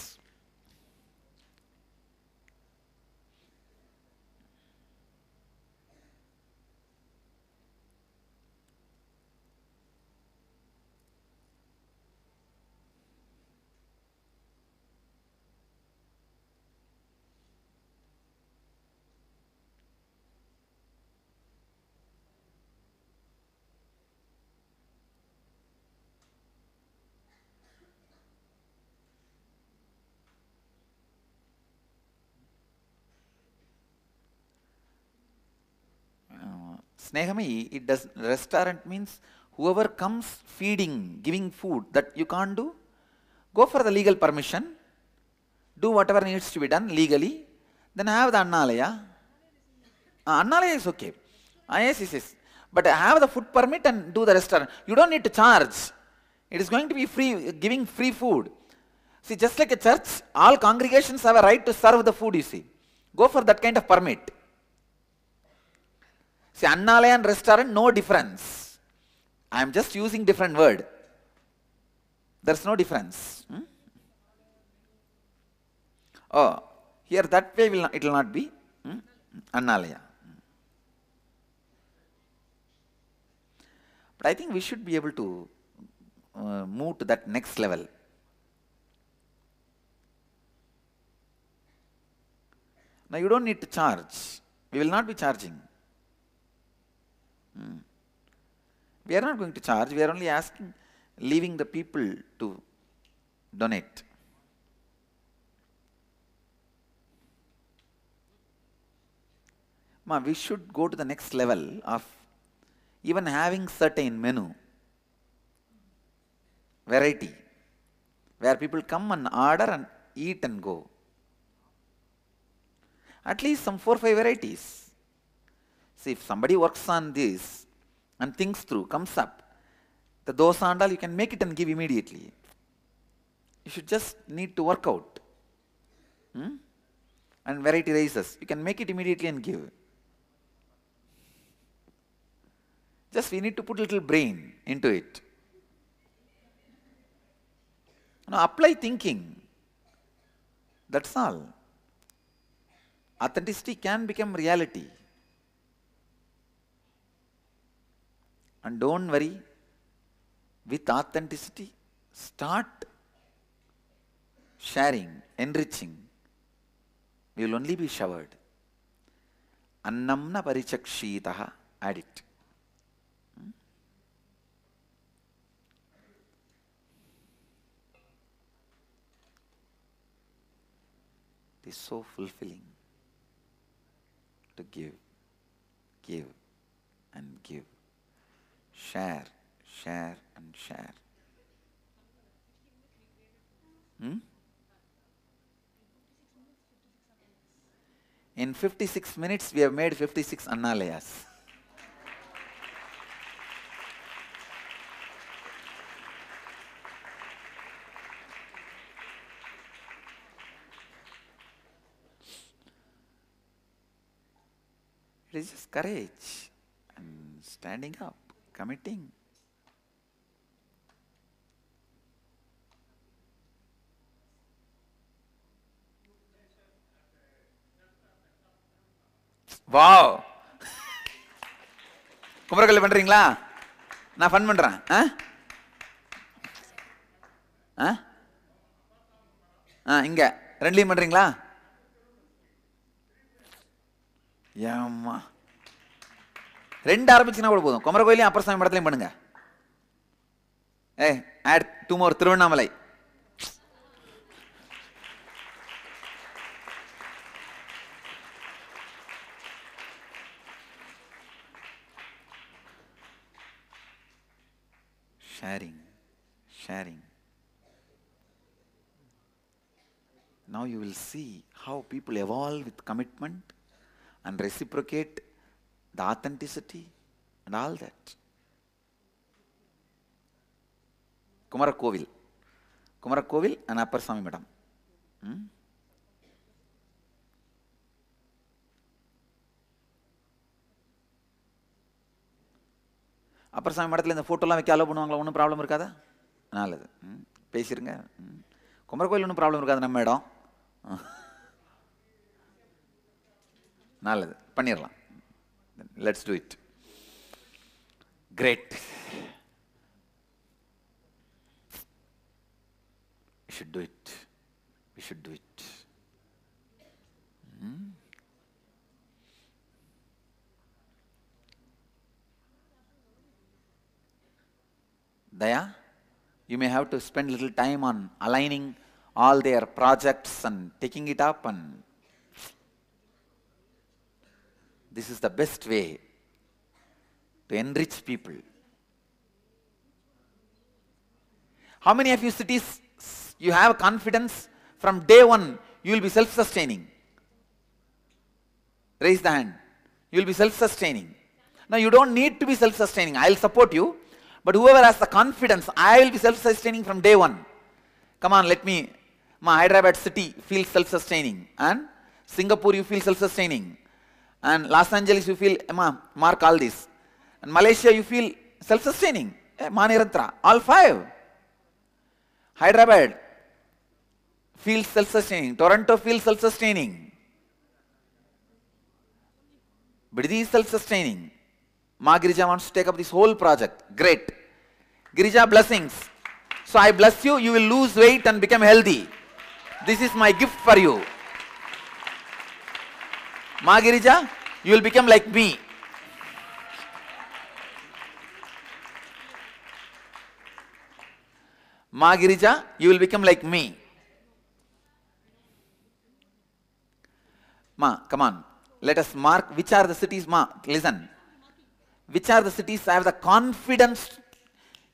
Snehami, it does, restaurant means whoever comes feeding, giving food that you can't do, go for the legal permission, do whatever needs to be done legally, then have the Annalaya. Annalaya is okay. Yes. But have the food permit and do the restaurant. You don't need to charge. It is going to be free, giving free food. See, just like a church, all congregations have a right to serve the food, you see. Go for that kind of permit. See, Annalaya and restaurant, no difference. I am just using different word. There's no difference. Oh, here that way it will not be Annalaya. But I think we should be able to move to that next level. Now you don't need to charge. We will not be charging. We are not going to charge. We are only asking, leaving the people to donate. We should go to the next level of even having certain menu, variety, where people come and order and eat and go. At least some 4 or 5 varieties. See, if somebody works on this and thinks through, comes up, the dosa and all, you can make it and give immediately. You should just need to work out. And variety rices, you can make it immediately and give. Just we need to put a little brain into it. Now apply thinking. That's all. Authenticity can become reality. And don't worry, with authenticity, start sharing, enriching. We will only be showered. Annamna parichakshitaha, add it. It is so fulfilling to give and give. Share and share. In 56 minutes, we have made 56 Annalayas. It is just courage and standing up, committing. Wow! குமரக்கல்ல பண்றீங்களா? நான் fun பண்றேன். இங்க ரெண்டுலயும் பண்றீங்களா? ஏம்மா 2 ஆரம்பிச்சுன்னா கூட போதும். குமர கோயிலையும் அப்பர் சாமி மடத்துலையும் பண்ணுங்க. add 2 more Tiruvannamalai. Sharing. Now you will see how people evolve with commitment and reciprocate the authenticity and all that. Kumarakovil and Appar Swami Madam. Appar Swami Madathil இந்த போட்டோலாம் வைக்க அலோ பண்ணுவாங்களா? ஒன்றும் ப்ராப்ளம் இருக்காதா? நல்லது. பேசிருங்க. குமரகோயில் ஒன்றும் ப்ராப்ளம் இருக்காது, நம்ம இடம். நல்லது, பண்ணிடலாம். Let's do it. Great. We should do it. Daya, you may have to spend little time on aligning all their projects and taking it up, and this is the best way to enrich people. How many of you cities, you have confidence from day one, you will be self-sustaining? Raise the hand. You will be self-sustaining. Now you don't need to be self-sustaining. I will support you. But whoever has the confidence, I will be self-sustaining from day one. Come on, let me. Hyderabad city feels self-sustaining. And Singapore you feel self-sustaining. And Los Angeles you feel, mark all this. And Malaysia you feel self-sustaining. Manirantra. All 5. Hyderabad feels self-sustaining. Toronto feels self-sustaining. Biddi is self-sustaining. Ma Girija wants to take up this whole project. Great. Girija, blessings. So I bless you, you will lose weight and become healthy. This is my gift for you. Ma Girija, you will become like me. Ma Girija, you will become like me. Ma, come on. Let us mark which are the cities. Ma, listen. Which are the cities I have the confidence,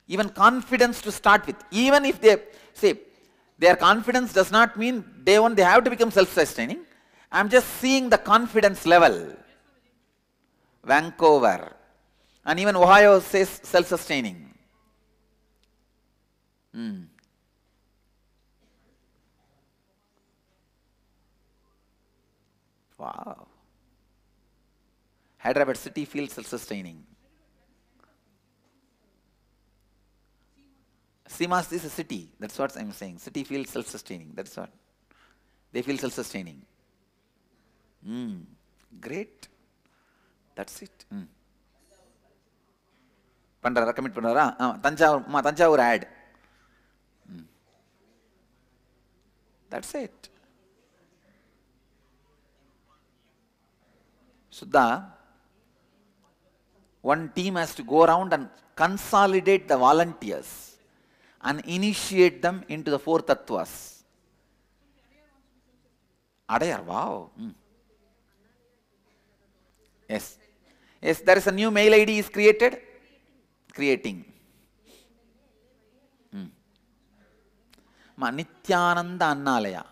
even confidence to start with. Even if they say, their confidence does not mean day one they have to become self-sustaining. I am just seeing the confidence level. Vancouver. And even Ohio says self-sustaining. Wow. Hyderabad city feels self-sustaining. Seamas is a city. That's what I'm saying. City feels self-sustaining. That's what. They feel self-sustaining. Great. That's it. Pandara, commit Pandara. Tanjavur ad. That's it. Suddha, one team has to go around and consolidate the volunteers and initiate them into the 4 tattvas. Adayar, wow. Yes. Yes, there is a new mail ID is created. Creating. Nityananda Annalaya.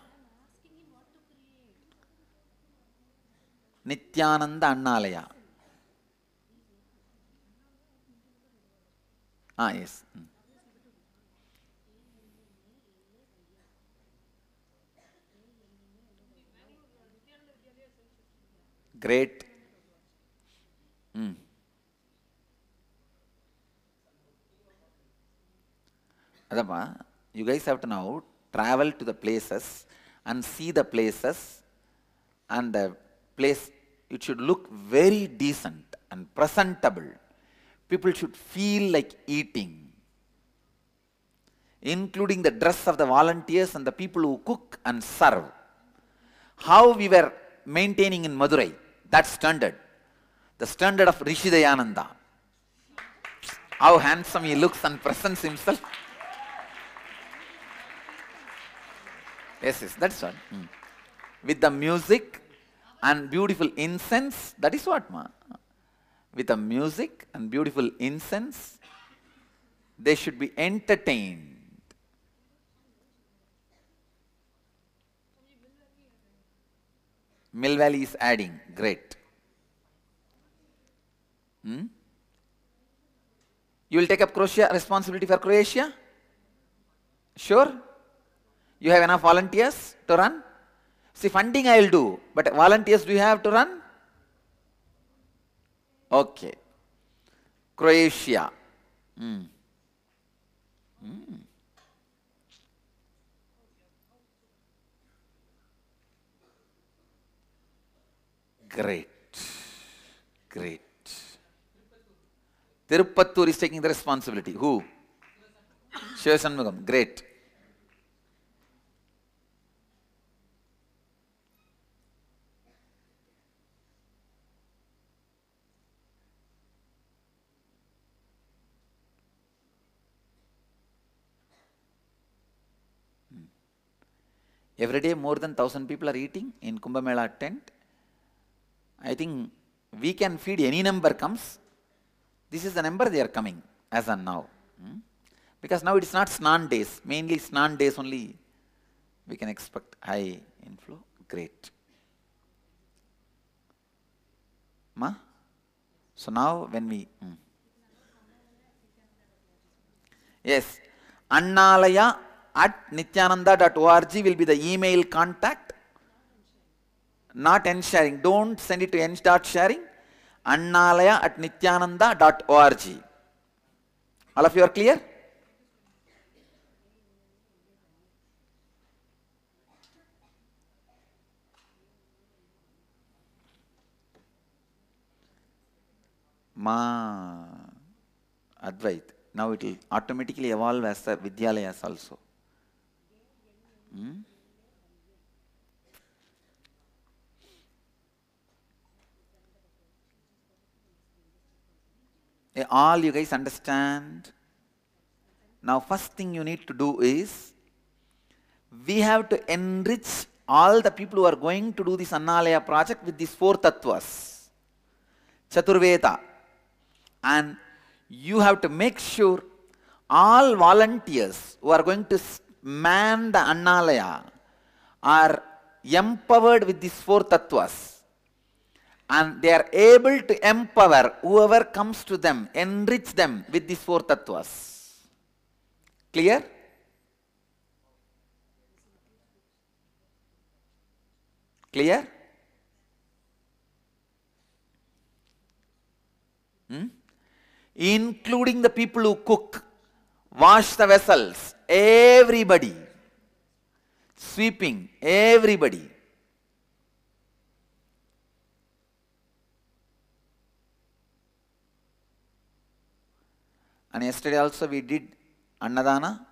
Nityananda Annalaya. Yes. Great. Adama, you guys have to now travel to the places and see the places, and the place, it should look very decent and presentable. People should feel like eating, including the dress of the volunteers and the people who cook and serve. How we were maintaining in Madurai, that standard, the standard of Rishi Dayananda. How handsome he looks and presents himself. Yes, that's what. With the music and beautiful incense, that is what, ma. With the music and beautiful incense, they should be entertained. Mill Valley is adding. Great. You will take up Croatia, responsibility for Croatia? Sure? You have enough volunteers to run? See, funding I will do, but volunteers do you have to run? Okay. Croatia. Great. Great. Tirupattur is taking the responsibility. Who? Shiva Shanmugam. Great. Every day more than 1,000 people are eating in Kumbh Mela tent. I think we can feed any number comes. This is the number they are coming as on now. Because now it is not Snan days. Mainly Snan days only we can expect high inflow. Great. Ma? So now when we... Yes. Annalaya@nityananda.org will be the email contact. Not end sharing. Don't send it to end.sharing. Annalaya@nityananda.org. All of you are clear? Ma Advait. Now it will automatically evolve as the Vidyalayas also. All you guys understand? Now first thing you need to do is, we have to enrich all the people who are going to do this Annalaya project with these 4 tattvas. Chaturveda. And you have to make sure all volunteers who are going to man the Annalaya are empowered with these 4 tattvas. And they are able to empower whoever comes to them, enrich them with these 4 tattvas. Clear? Clear? Including the people who cook, wash the vessels, everybody, sweeping, everybody. And yesterday also we did Annadana,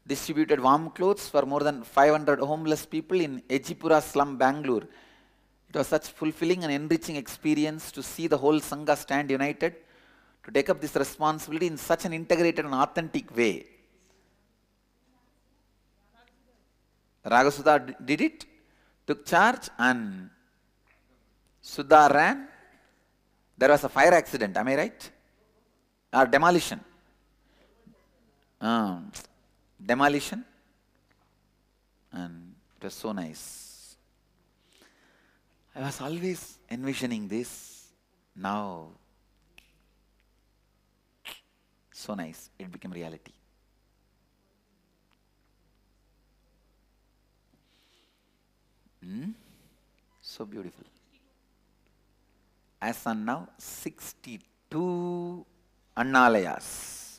distributed warm clothes for more than 500 homeless people in Ejipura slum, Bangalore. It was such fulfilling and enriching experience to see the whole Sangha stand united to take up this responsibility in such an integrated and authentic way. Ragasudha did it, took charge, and Sudha ran. There was a fire accident, am I right? Or demolition. Demolition. And it was so nice. I was always envisioning this. Now, so nice. It became reality. So beautiful. As on now, 62 Annalayas.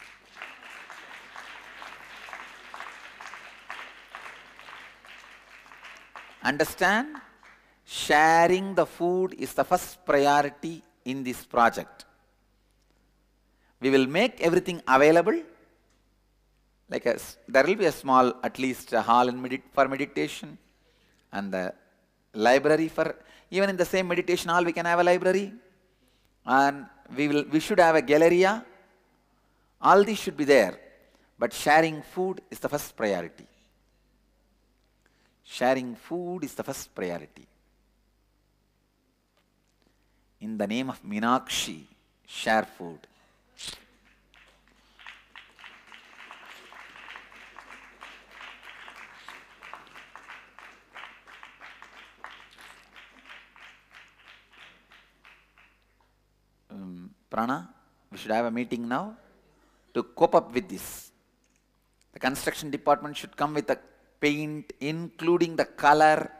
Understand? Sharing the food is the first priority in this project. We will make everything available. Like there will be a small, at least a hall for meditation, and the library for, even in the same meditation hall we can have a library, and we should have a galleria. All these should be there, but sharing food is the first priority. Sharing food is the first priority. In the name of Meenakshi, share food. Prana, we should have a meeting now to cope up with this. The construction department should come with a paint, including the color,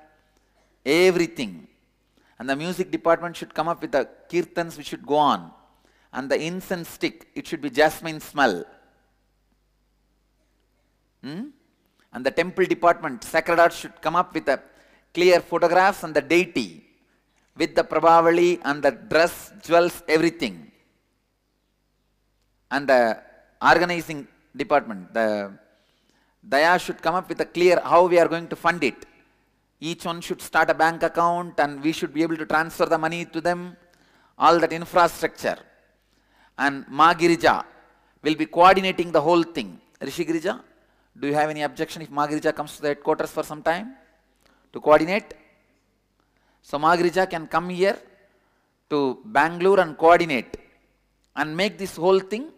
everything. And the music department should come up with the kirtans which should go on. And the incense stick, it should be jasmine smell. And the temple department, Sacred Art should come up with the clear photographs and the deity with the Prabhavali and the dress, jewels, everything. And the organizing department, the Daya should come up with a clear how we are going to fund it. Each one should start a bank account and we should be able to transfer the money to them, all that infrastructure. And Ma Girija will be coordinating the whole thing. Rishi Girija, do you have any objection if Ma Girija comes to the headquarters for some time to coordinate? So Ma Girija can come here to Bangalore and coordinate and make this whole thing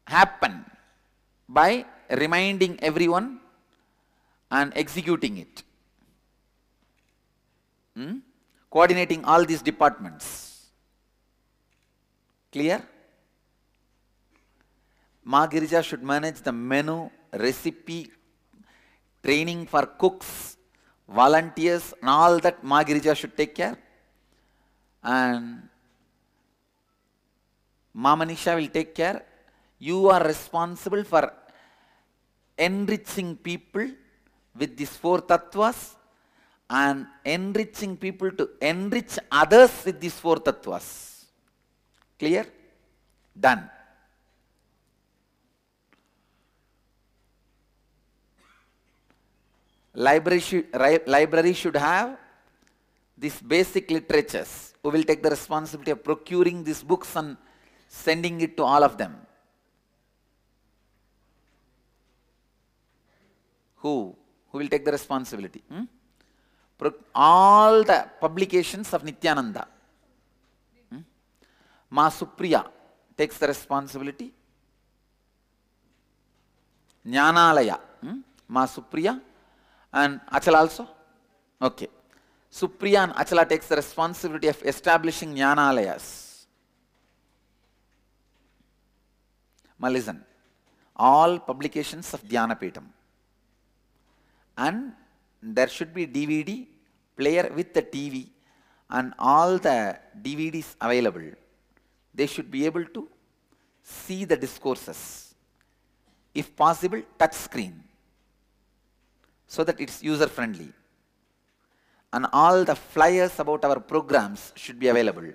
happen by reminding everyone and executing it. Coordinating all these departments. Clear? Ma Girija should manage the menu, recipe, training for cooks, volunteers, and all that Ma Girija should take care. And Ma Manisha will take care. You are responsible for enriching people with these 4 tattvas and enriching people to enrich others with these 4 tattvas. Clear? Done. Library should have these basic literatures. Who will take the responsibility of procuring these books and sending it to all of them? Who will take the responsibility? All the publications of Nityananda. Ma Supriya takes the responsibility. Jnanalaya. Ma Supriya and Achala also? Okay. Supriya and Achala takes the responsibility of establishing Jnanalayas. Now listen. All publications of Dhyanapeetham. And there should be DVD player with the TV and all the DVDs available. They should be able to see the discourses. If possible, touch screen, so that it's user friendly. And all the flyers about our programs should be available.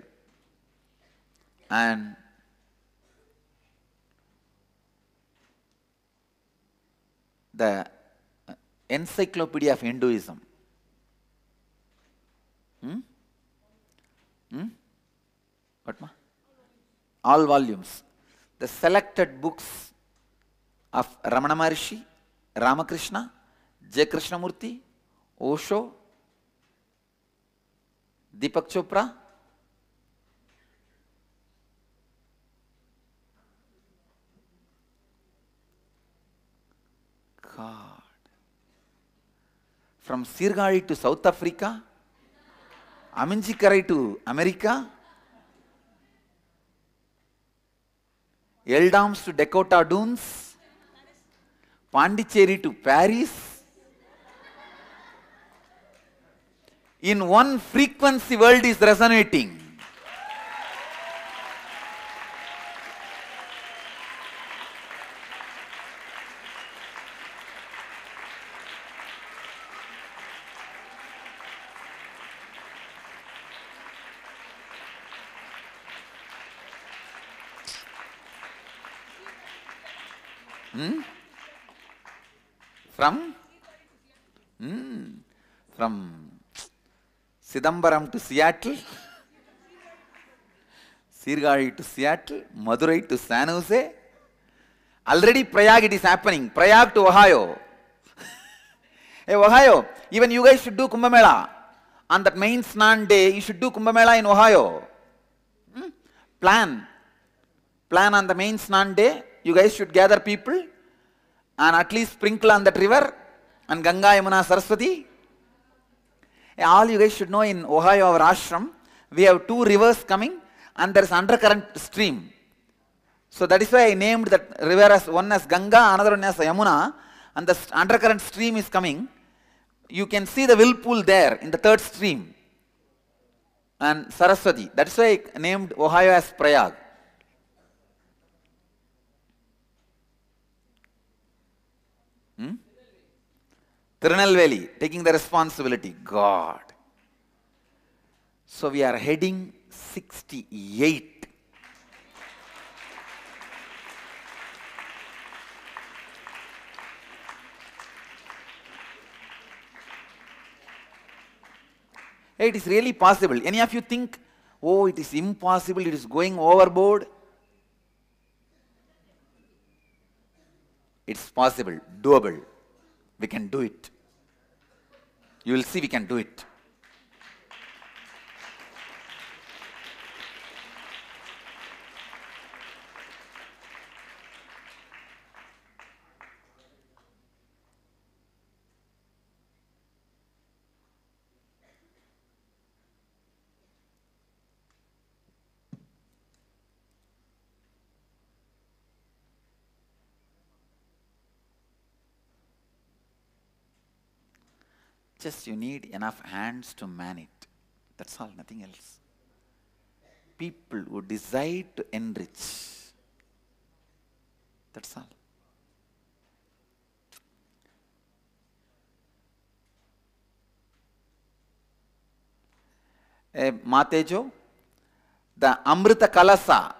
And the Encyclopedia of Hinduism. What ma? All volumes. The selected books of Ramana Maharishi, Ramakrishna, J. Krishnamurti, Osho, Deepak Chopra, God. From Sirgari to South Africa, Aminjikarai to America, Eldams to Dakota Dunes, Pondicherry to Paris. In one frequency, world is resonating. From Sidambaram to Seattle, Sirgari to Seattle, Madurai to San Jose. Already Prayag it is happening. Prayag to Ohio. Hey Ohio, even you guys should do Kumbh Mela. On that main Snan day, you should do Kumbh Mela in Ohio. Plan on the main Snan day. You guys should gather people and at least sprinkle on that river and Ganga, Yamuna, Saraswati. All you guys should know, in Ohio, our ashram, we have 2 rivers coming and there is undercurrent stream. So that is why I named that river as one as Ganga, another one as Yamuna, and the undercurrent stream is coming. You can see the whirlpool there in the 3rd stream. And Saraswati. That is why I named Ohio as Prayag. Tirunelveli, taking the responsibility. God. So we are heading 68. It is really possible. Any of you think, oh, it is impossible, it is going overboard? It's possible, doable. We can do it. You will see we can do it. Just you need enough hands to man it. That's all, nothing else. People who decide to enrich. That's all. Matejo, the Amrita Kalasa,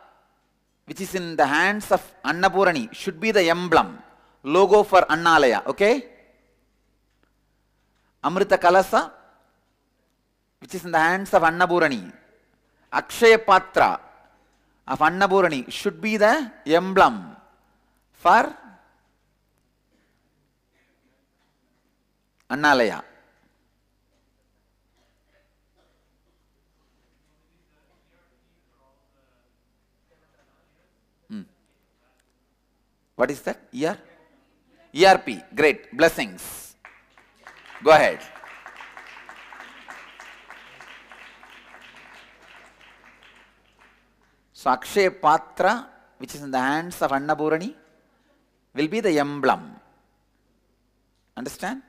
which is in the hands of Annapurani, should be the emblem, logo for Annalaya, okay? Amrita Kalasa, which is in the hands of Annapurani, Akshaya Patra of Annapurani should be the emblem for Annalaya. What is that? ERP. Great. Blessings. Go ahead. So Akshaya Patra, which is in the hands of Annapurani, will be the emblem. Understand?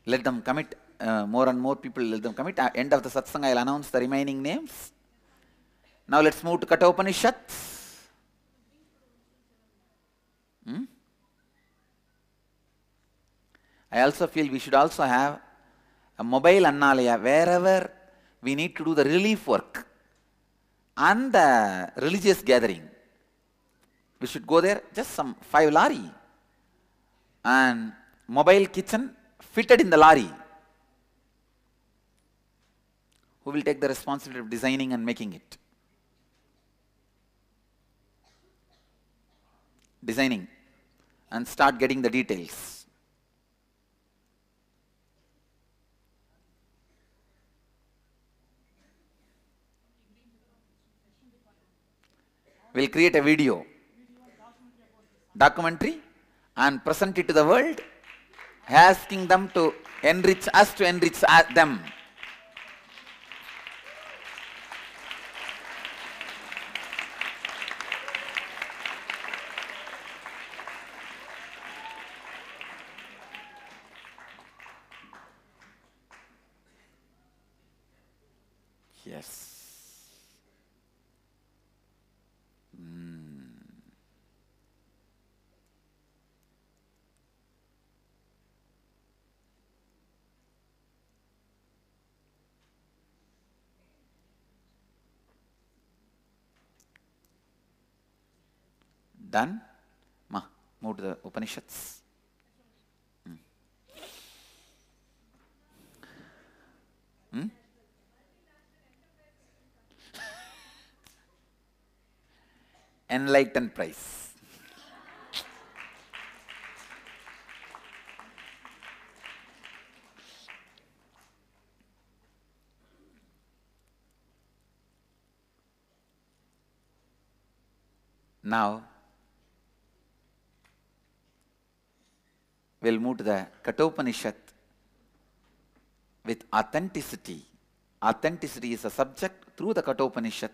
Let them commit, more and more people let them commit. At end of the satsang, I will announce the remaining names. Now let's move to Kathopanishad. I also feel we should also have a mobile Annalaya wherever we need to do the relief work and the religious gathering. We should go there, just some 5 lari and mobile kitchen fitted in the lorry. Who will take the responsibility of designing and making it? Designing and start getting the details. We'll create a video, documentary, and present it to the world, asking them to enrich us to enrich them. Yes. Done? Move to the Upanishads. Enlightened price. Now, we'll move to the Kathopanishad with authenticity. Authenticity is a subject through the Kathopanishad.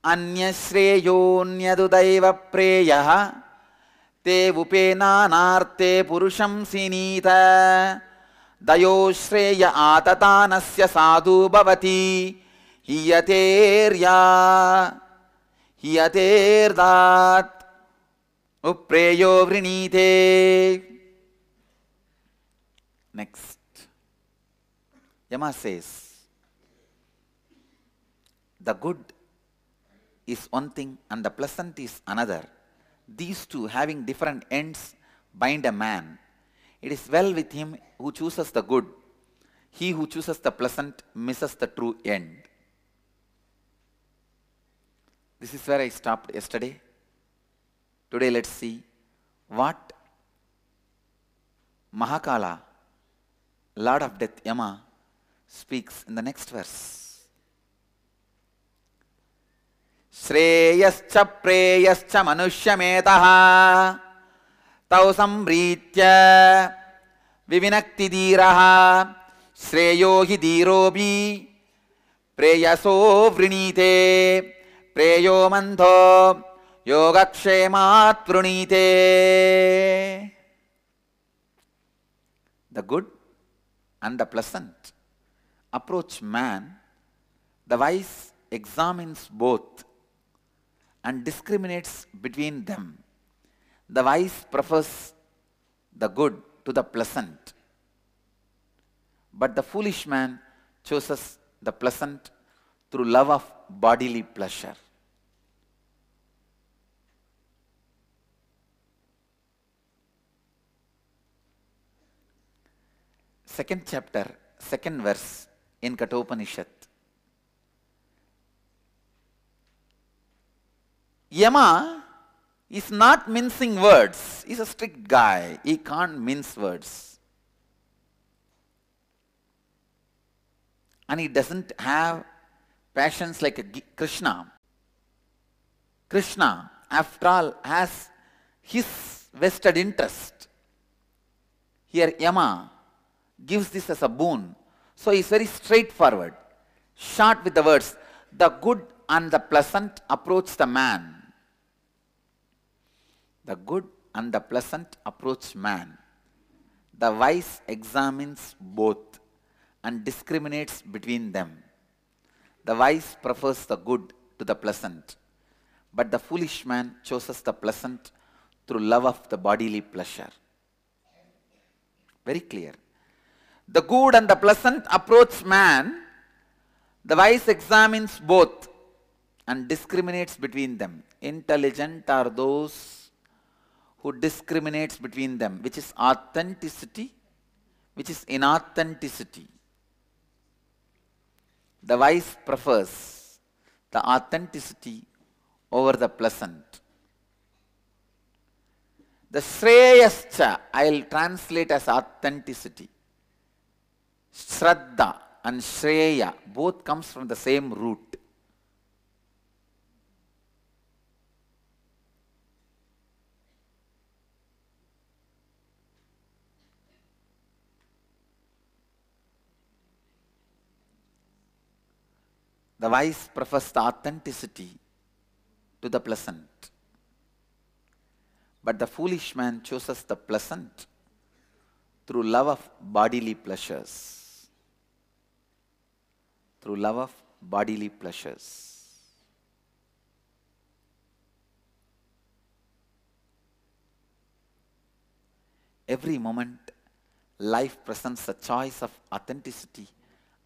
Anyashreyonyadudaiva preyaha te vupenanarte purusham sinita dayo shreya atatanasya sadhu bhavati hiyaterdat upreyo vrinite. Next. Yama says, the good is one thing and the pleasant is another. These two, having different ends, bind a man. It is well with him who chooses the good. He who chooses the pleasant misses the true end. This is where I stopped yesterday. Today let's see what Mahakala, Lord of Death Yama, speaks in the next verse. श्रेयश्च प्रेयश्च मनुष्यमेतः तौ संप्रीत्य विविनक्ति धीरः श्रेयो हि धीरोऽपि प्रेयसो वृणीते प्रेयो मन्थो योगक्षेमात् वृणीते. The good and the pleasant approach man. The wise examines both and discriminates between them. The wise prefers the good to the pleasant, but the foolish man chooses the pleasant through love of bodily pleasure. Second chapter, second verse in Kathopanishad. Yama is not mincing words. He's a strict guy. He can't mince words. And he doesn't have passions like Krishna. Krishna, after all, has his vested interest. Here Yama gives this as a boon. So he is very straightforward, short with the words. The good and the pleasant approach the man. The good and the pleasant approach man. The wise examines both and discriminates between them. The wise prefers the good to the pleasant, but the foolish man chooses the pleasant through love of the bodily pleasure. Very clear. The good and the pleasant approach man. The wise examines both and discriminates between them. Intelligent are those who discriminates between them, which is authenticity, which is inauthenticity. The wise prefers the authenticity over the pleasant. The Shreyascha, I will translate as authenticity. Shraddha and Shreya both comes from the same root. The wise prefers the authenticity to the pleasant, but the foolish man chooses the pleasant through love of bodily pleasures. Through love of bodily pleasures. Every moment, life presents a choice of authenticity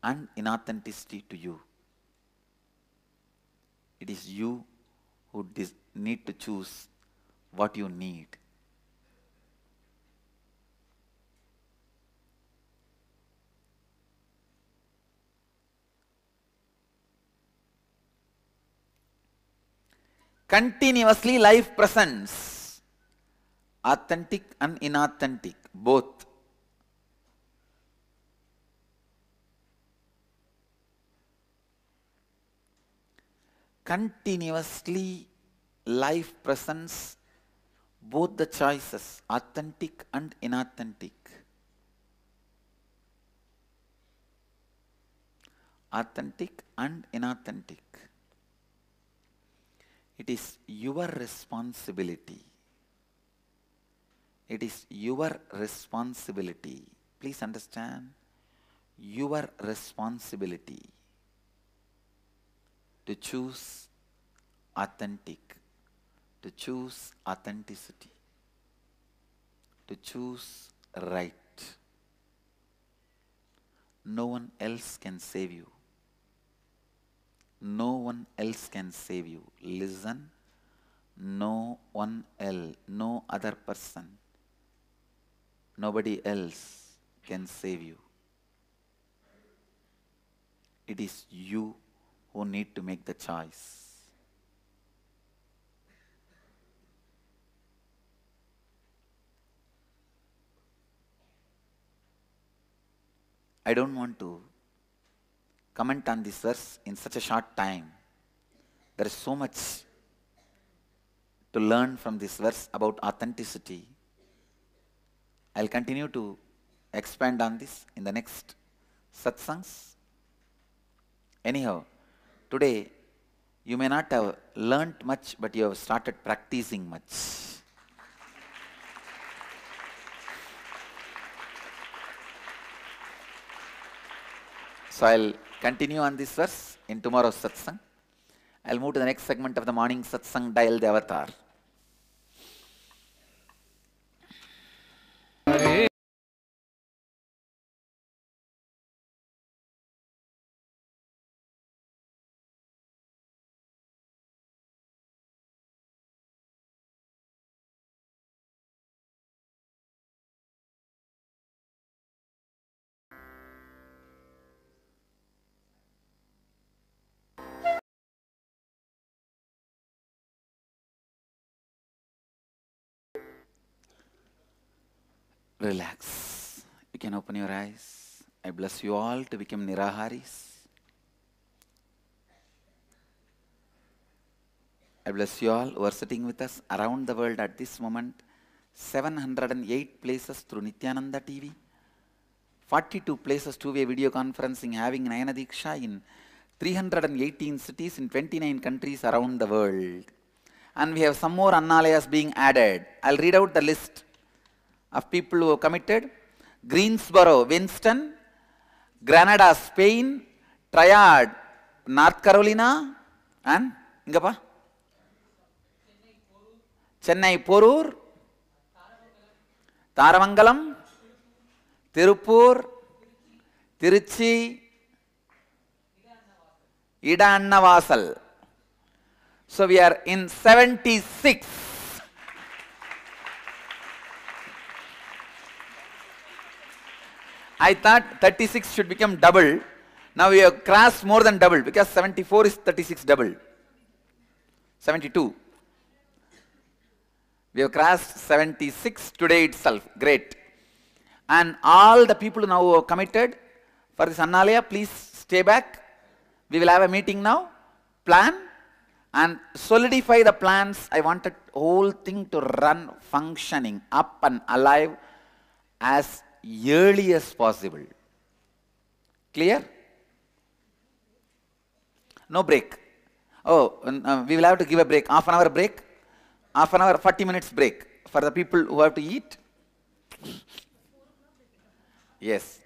and inauthenticity to you. It is you who need to choose what you need. Continuously life presents authentic and inauthentic, both. Continuously life presents both the choices, authentic and inauthentic. Authentic and inauthentic. It is your responsibility. It is your responsibility. Please understand, your responsibility to choose authentic, to choose authenticity, to choose right. No one else can save you. No one else can save you. Listen, no one else, no other person, nobody else can save you. It is you who need to make the choice. I don't want to comment on this verse in such a short time. There is so much to learn from this verse about authenticity. I'll continue to expand on this in the next satsangs. Anyhow, today you may not have learnt much, but you have started practicing much. So I'll continue on this verse in tomorrow's satsang. I'll move to the next segment of the morning satsang, Dial the Avatar. Relax. You can open your eyes. I bless you all to become Niraharis. I bless you all who are sitting with us around the world at this moment. 708 places through Nityananda TV. 42 places two-way video conferencing having Nayana Diksha in 318 cities in 29 countries around the world. And we have some more Annalayas being added. I'll read out the list of people who have committed. Greensboro, Winston, Granada, Spain, Triad, North Carolina, and Ingapa? Chennai, Porur, Taramangalam, Tirupur, Tiruchi, Ida Annavasal. So we are in 76. I thought 36 should become double. Now we have crossed more than double because 74 is 36 double. 72. We have crossed 76 today itself. Great. And all the people now who have committed for this Annalaya, please stay back. We will have a meeting now. Plan and solidify the plans. I wanted the whole thing to run functioning up and alive as early as possible. Clear? No break. Oh, we will have to give a break. Half an hour break. Half an hour, 40 minutes break for the people who have to eat. Yes.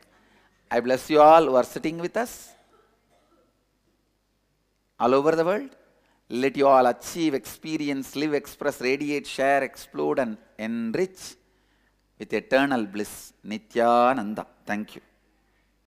I bless you all who are sitting with us all over the world. Let you all achieve, experience, live, express, radiate, share, explode and enrich with eternal bliss. Nityananda. Thank you.